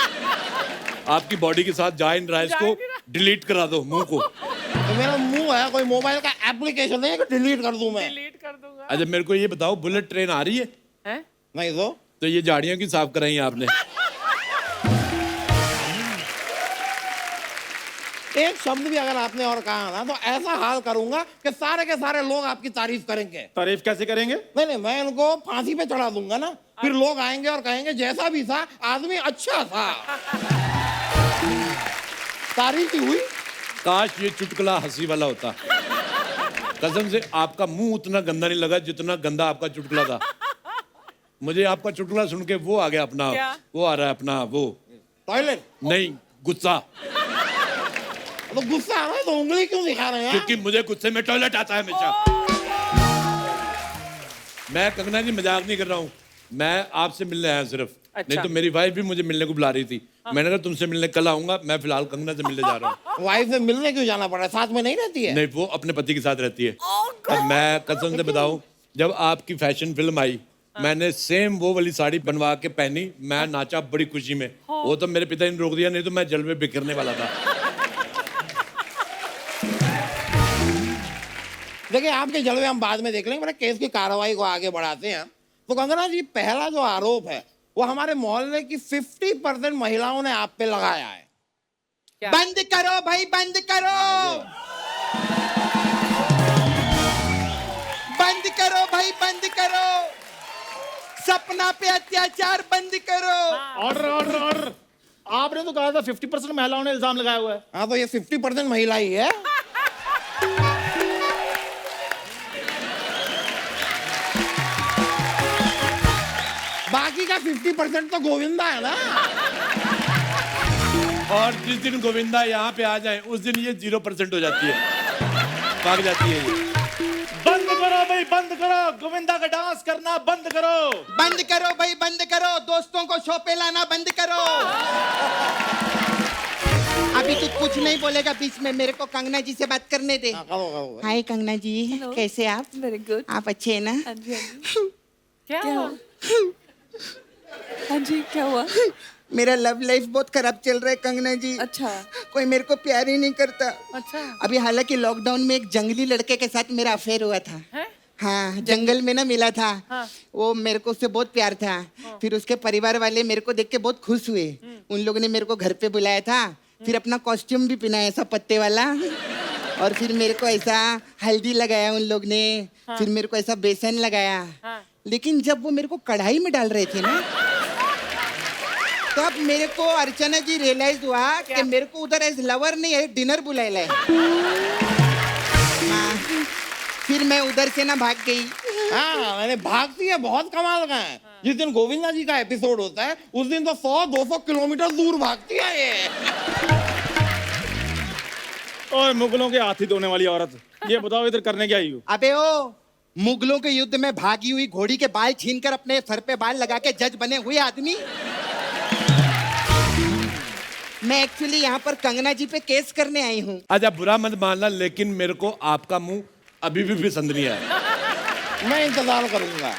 आपकी बॉडी के साथ जा नहीं रहा है, इसको डिलीट करा दो मुंह को। तो मेरा मुंह है, कोई मोबाइल का एप्लीकेशन है कि डिलीट कर दूं मैं? डिलीट कर दूंगा। अच्छा, मेरे को ये बताओ, बुलेट ट्रेन आ रही है? हैं? नहीं तो ये झाड़ियां क्यों साफ कराई आपने? एक शब्द भी अगर आपने और कहा ना, तो ऐसा हाल करूंगा कि सारे के सारे लोग आपकी तारीफ करेंगे। तारीफ कैसे करेंगे? नहीं, मैं इनको फांसी पे चढ़ा दूंगा ना, फिर लोग आएंगे और कहेंगे जैसा भी था आदमी अच्छा था। तारीफ ही हुई। काश ये चुटकुला हंसी वाला होता। कसम से आपका मुंह उतना गंदा नहीं लगा जितना गंदा आपका चुटकुला था। मुझे आपका चुटकुला सुन के वो आ गया अपना, वो आ रहा है अपना वो टॉयलेट। नहीं, गुस्सा। तो गुस्सा आ रहा है तो उंगली क्यों दिखा रहे हैं? क्योंकि मुझे गुस्से में टॉयलेट आता है हमेशा। मैं कंगना जी मजाक नहीं कर रहा हूँ, मैं आपसे मिलने आया सिर्फ। अच्छा। नहीं तो मेरी वाइफ भी मुझे मिलने को बुला रही थी। मैंने कहा तुमसे मिलने कल आऊंगा, मैं फिलहाल कंगना से मिलने जा रहा हूँ। वाइफ से मिलने क्यों जाना पड़ा? साथ में नहीं रहती है? नहीं, वो अपने पति के साथ रहती है। और मैं कसम से बताऊं, जब आपकी फैशन फिल्म आई, मैंने सेम वो वाली साड़ी बनवा के पहनी, मैं नाचा बड़ी खुशी में। वो तो मेरे पिता ने रोक दिया, नहीं तो मैं जलवे बिखरने वाला था। देखिए, आपके जलवे हम बाद में देख लेंगे, मेरे केस की कार्रवाई को आगे बढ़ाते हैं। तो कंगना जी, पहला जो आरोप है वो हमारे मोहल्ले की 50% महिलाओं ने आप पे लगाया है। बंद करो भाई, बंद करो, बंद करो भाई, बंद करो। सपना पे अत्याचार बंद करो। Order order order. आपने तो कहा था 50% महिलाओं ने इल्जाम लगाया हुआ है। हाँ, तो ये 50% महिला ही है। बाकी का 50% तो गोविंदा है ना। और जिस दिन गोविंदा यहाँ पे आ जाए उस दिन ये 0% हो जाती है, भाग जाती है ये। बंद करो भाई, बंद करो। गोविंदा का डांस करना बंद करो। बंद करो भाई, बंद करो। दोस्तों को शो पे लाना बंद करो। अभी तू कुछ नहीं बोलेगा बीच में, मेरे को कंगना जी से बात करने दे। हाय कंगना जी, कैसे आप? Very good. आप अच्छे हैं ना? हाँ जी, हाँ जी। क्या हुआ? हाँ जी, क्या हुआ? मेरा लव लाइफ बहुत खराब चल रहा है कंगना जी। अच्छा। कोई मेरे को प्यार ही नहीं करता। अच्छा। अभी हालांकि लॉकडाउन में एक जंगली लड़के के साथ मेरा अफेयर हुआ था। हाँ, जंगल में ना मिला था। वो मेरे को उससे बहुत प्यार था। फिर उसके परिवार वाले मेरे को देख के बहुत खुश हुए। उन लोगों ने मेरे को घर पे बुलाया था, फिर अपना कॉस्ट्यूम भी पहनाया ऐसा पत्ते वाला, और फिर मेरे को ऐसा हल्दी लगाया उन लोग ने। फिर मेरे को ऐसा बेसन लगाया। लेकिन जब वो मेरे को कढ़ाई में डाल रहे थे ना, तब मेरे को अर्चना जी रियलाइज हुआ कि मेरे को उधर एज लवर नहीं है, डिनर बुलाया है। हाँ, फिर मैं उधर से ना भाग गई। हाँ, मैंने भागती है बहुत कमाल का है। जिस दिन गोविंदा जी का एपिसोड होता है उस दिन तो 100-200 किलोमीटर दूर भागती है ये। ओए मुगलों के हाथी धोने वाली औरत, ये बताओ इधर करने क्या आई हो? अबे ओ, मुगलों के युद्ध में भागी हुई घोड़ी के बाल छीनकर अपने सर पे बाल लगा के जज बने हुए आदमी। मैं एक्चुअली यहाँ पर कंगना जी पे केस करने आई हूँ। अच्छा बुरा मत मानना, लेकिन मेरे को आपका मुंह अभी भी पसंद नहीं आया। मैं इंतजार करूंगा।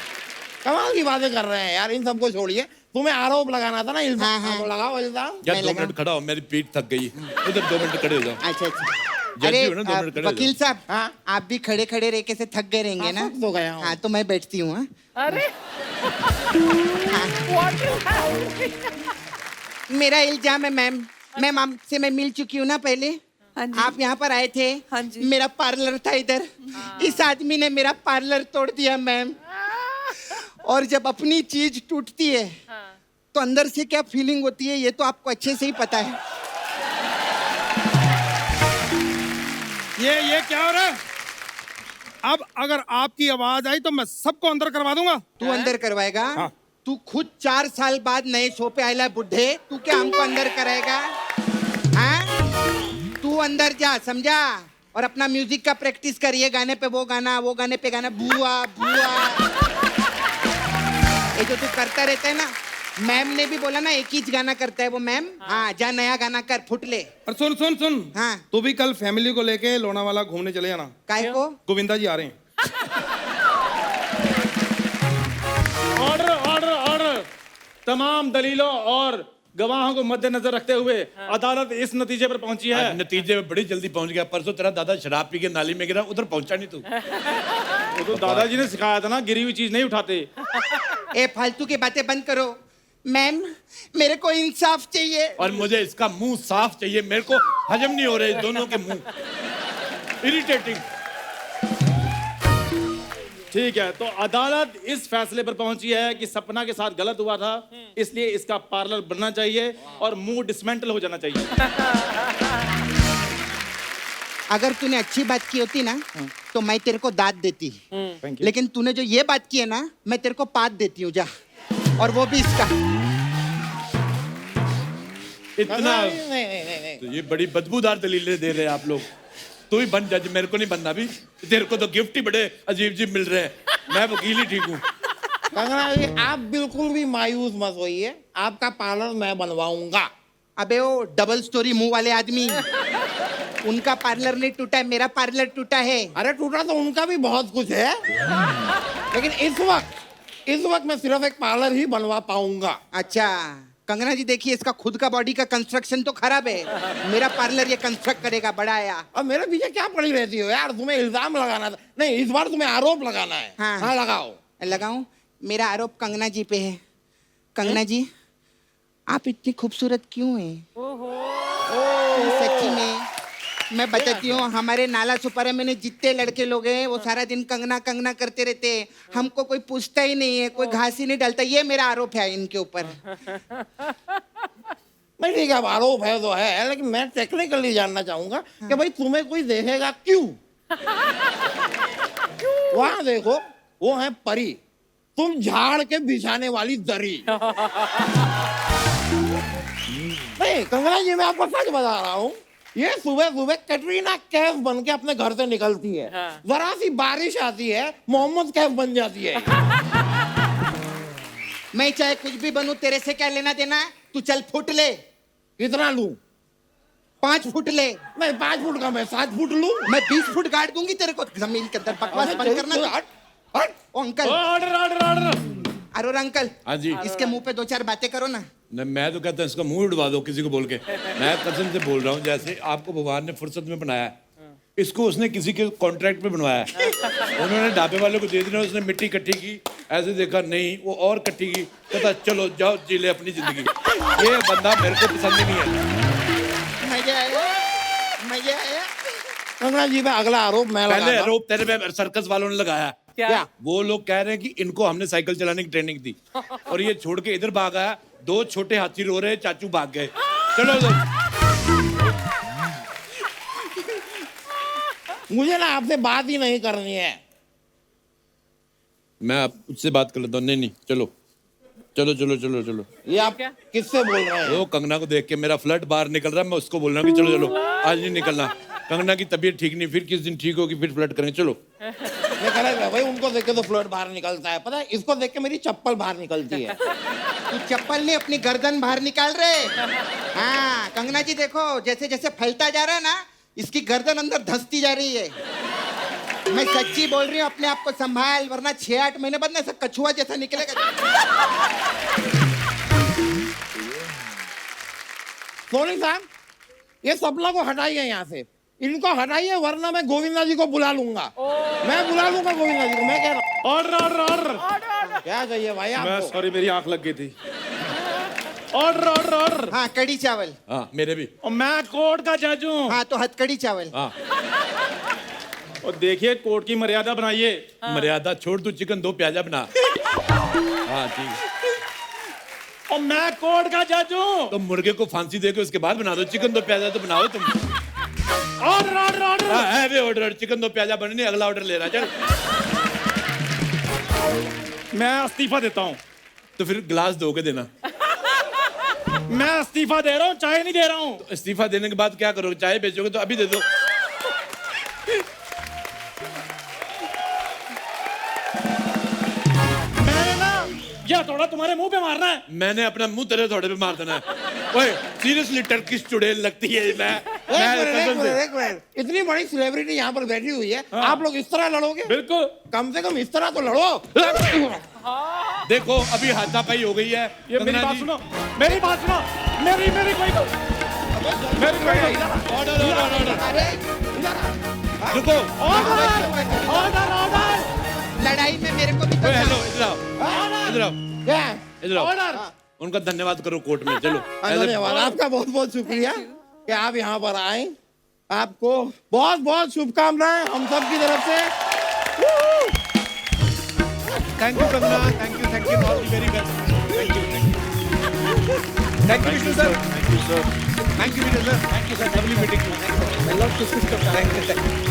कमाल की बातें कर रहे हैं यार, इन सबको छोड़िए। तुम्हें आरोप लगाना था ना, इल्जाम। हाँ, लगाओ इल्जाम। यार 2 मिनट खड़ा हो, मेरी पीठ थक गई। उधर 2 मिनट खड़े हो जाओ। अच्छा अच्छा। जज अरे हो ना, 2 मिनट खड़े हो वकील जाओ। साहब, आप भी खड़े खड़े रह के से थक गए रहेंगे ना? तो गया हूँ। हाँ तो मैं बैठती हूँ। अरे मेरा इल्जाम है मैम, मैम आपसे मैं मिल चुकी हूँ ना पहले। आप यहाँ पर आए थे। हाँ जी। मेरा पार्लर था इधर। इस आदमी ने मेरा पार्लर तोड़ दिया मैम। और जब अपनी चीज टूटती है तो अंदर से क्या फीलिंग होती है ये तो आपको अच्छे से ही पता है। ये क्या हो रहा है? अब अगर आपकी आवाज आई तो मैं सबको अंदर करवा दूंगा। तू अंदर करवाएगा? हाँ। तू खुद 4 साल बाद नए शो पे आयला बुढ़े, तू क्या हमको अंदर कराएगा? हाँ? तू अंदर जा, समझा? और अपना म्यूजिक का प्रैक्टिस कर। ये गाने पे वो गाना, वो गाने पे गाना, बुआ बुआ। ये जो तू करता रहता है ना, मैम ने भी बोला ना एक ही गाना करता है वो मैम। हाँ जा नया गाना कर, फुटले। और सुन सुन सुन, हाँ तू भी कल फैमिली को लेके लोनावाला घूमने चले जाना। काय को? गोविंदा जी आ रहे हैं। Order order order. तमाम दलीलों और गवाहों को मद्देनजर रखते हुए अदालत इस नतीजे पर पहुंची है। नतीजे में बड़ी जल्दी पहुंच गया। परसों तेरा दादा शराब पी के नाली में गिरा, उधर पहुंचा नहीं तू। वो तो दादाजी ने सिखाया था ना, गिरी हुई चीज नहीं उठाते। ए फालतू की बातें बंद करो। मैम मेरे को इंसाफ चाहिए। और मुझे इसका मुंह साफ चाहिए। मेरे को हजम नहीं हो रहे दोनों के मुंह, इरिटेटिंग। ठीक है, तो अदालत इस फैसले पर पहुंची है कि सपना के साथ गलत हुआ था, इसलिए इसका पार्लर बनना चाहिए और मुंह डिसमेंटल हो जाना चाहिए। अगर तूने अच्छी बात की होती ना तो मैं तेरे को दाद देती, लेकिन तूने जो ये बात की है ना, मैं तेरे को पाद देती हूँ। जा, और वो भी इसका। इतना तो ये बड़ी बदबूदार दलीलें दे रहे हैं आप लोग। तू ही बन जज, मेरे को नहीं बनना भी। तेरे को तो गिफ्ट ही बड़े अजीब अजीब मिल रहे हैं। मैं वकील ही ठीक हूँ। कंगना जी आप बिल्कुल भी मायूस मत होइए, आपका पार्लर मैं बनवाऊंगा। अबे वो डबल स्टोरी मुंह वाले आदमी, उनका पार्लर नहीं टूटा है, मेरा पार्लर टूटा है। अरे टूटा तो उनका भी बहुत कुछ है, लेकिन इस वक्त मैं सिर्फ एक पार्लर ही बनवा पाऊंगा। अच्छा कंगना जी देखिए, इसका खुद का बॉडी का कंस्ट्रक्शन तो खराब है, मेरा पार्लर ये कंस्ट्रक्ट करेगा, बड़ा आया। अब मेरे पीछे क्या पड़ी रहती हो यार? तुम्हें इल्जाम लगाना था, नहीं इस बार तुम्हें आरोप लगाना है। हाँ लगाओ। लगाऊं? मेरा आरोप कंगना जी पे है। कंगना जी आप इतनी खूबसूरत क्यों हैं? सच्ची में मैं बताती हूँ, हमारे नाला सुपारा में जितने लड़के लोग हैं वो सारा दिन कंगना कंगना करते रहते हैं, हमको कोई पूछता ही नहीं है, कोई घास ही नहीं डालता। ये मेरा आरोप है इनके ऊपर। नहीं ठीक है, अब आरोप है तो है, लेकिन मैं टेक्निकली जानना चाहूंगा कि भाई तुम्हें कोई देखेगा क्यों? वहां देखो, वो है परी, तुम झाड़ के बिछाने वाली दरी। नहीं कंगना जी मैं आपको सच बता रहा हूँ, ये सुबह सुबह कैटरीना कैफ बन के अपने घर से निकलती है, जरा सी बारिश आती है मोहम्मद कैफ बन जाती है। मैं चाहे कुछ भी बनूं, तेरे से क्या लेना देना है? तू चल फुट ले। कितना लूं? 5 फुट ले। मैं 5 फुट का मैं 7 फुट लूं। मैं 20 फुट गाड़ दूंगी तेरे को जमीन के अंदर। बकवास बंद करना। ओ अंकल, ऑर्डर ऑर्डर ऑर्डर। अरे अंकल, हाँ जी, इसके मुंह पे 2-4 बातें करो ना। नहीं मैं तो कहता हूँ इसका मुंह उड़वा दो किसी को बोल के। मैं कसम से बोल रहा हूँ, जैसे आपको भगवान ने फुर्सत में बनाया, इसको उसने किसी के कॉन्ट्रैक्ट पे बनवाया। उन्होंने ढाबे वाले को दे दिया, उसने मिट्टी इकट्ठी की, ऐसे देखा नहीं वो और इकट्ठी की, कहता चलो जाओ जी ले अपनी जिंदगी। ये बंदा मेरे को पसंद ही नहीं है। मजा आया, मजा आया। कंगना जी में अगला आरोप मैं पहले लगाता हूं। आरोप तेरे पे सर्कस वालों ने लगाया। क्या? वो लोग कह रहे हैं कि इनको हमने साइकिल चलाने की ट्रेनिंग दी और ये छोड़ के इधर भाग आया। 2 छोटे हाथी रो रहे, चाचू भाग गए। चलो मुझे ना आपसे बात ही नहीं करनी है। मैं उससे बात कर लेता हूँ। नहीं चलो चलो चलो चलो चलो। ये आप किससे बोल रहे हैं? वो कंगना को देख के मेरा फ्लर्ट बाहर निकल रहा है, मैं उसको बोल रहा हूँ कि चलो चलो आज नहीं निकलना। कंगना की तबीयत ठीक नहीं, फिर किस दिन ठीक होगी फिर फ्लर्ट करेंगे। चलो मैं कह रहा भाई उनको देख के तो फ्लूइड बाहर निकलता है, पता है इसको देख के मेरी चप्पल बाहर निकलती है। तू चप्पल नहीं अपनी गर्दन बाहर निकाल रहे। हाँ कंगना जी देखो जैसे जैसे फैलता जा रहा है ना इसकी गर्दन अंदर धंसती जा रही है। मैं सच्ची बोल रही हूँ अपने आप को संभाल वरना 6-8 महीने बाद ना ऐसा कछुआ जैसा निकलेगा। सोनी साहब ये सपना को हटाइए यहाँ से, इनको हटाइए वरना मैं गोविंदा जी को बुला लूंगा। मैं बुला लूंगा गोविंदा जी को। मैं कह रहा ऑर्डर क्या चाहिए भाई मैं आपको? सॉरी मेरी आंख लग गई थी। ऑर्डर हाँ कड़ी चावल। हाँ मेरे भी। और मैं कोर्ट का जज हूँ। हाँ तो हथकड़ी चावल। हाँ और देखिए कोर्ट की मर्यादा बनाइए। मर्यादा छोड़, तू चिकन 2 प्याजा बना। हाँ ठीक है। और मैं कोर्ट का जज हूँ। तुम मुर्गे को फांसी दे के उसके बाद बना दो, चिकन 2 प्याजा तो बनाओ तुम। ऑर्डर है भी ऑर्डर, चिकन 2 प्याजा बनने, अगला ऑर्डर ले रहा चल। मैं इस्तीफा देता हूँ। तो फिर गिलास दो के देना। मैं इस्तीफा दे रहा हूँ, चाय नहीं दे रहा हूँ। तो इस्तीफा देने के बाद क्या करोगे? चाय बेचोगे तो अभी दे दो। मैंने ना यह थोड़ा तुम्हारे मुंह पे मारना है। मैंने अपना मुंह तेरे थोड़े पे मार देना है। ओए सीरियसली टर्किश चुड़ैल लगती है मैं कसम से। एक मिनट, इतनी बड़ी सेलिब्रिटी यहाँ पर बैठी हुई है, आप लोग इस तरह लड़ोगे? बिल्कुल, कम से कम इस तरह तो लड़ो। देखो अभी हाथापाई हो गई है। ये मेरी बात सुनो, मेरी बात सुनो, मेरी कोई ऑर्डर रुको। लड़ाई में मेरे को भी तो हेलो इधर आओ, इधर आओ। उनका धन्यवाद करो कोर्ट में। चलो धन्यवाद, आपका बहुत बहुत शुक्रिया कि आप यहाँ पर आए। आपको बहुत बहुत शुभकामनाएं हम सब की तरफ से। Thank you Kangana, thank you all the very best. Thank you Vishnu sir. Thank you Vijay sir. Thank you sir, lovely meeting you. I love to sister. Thank you.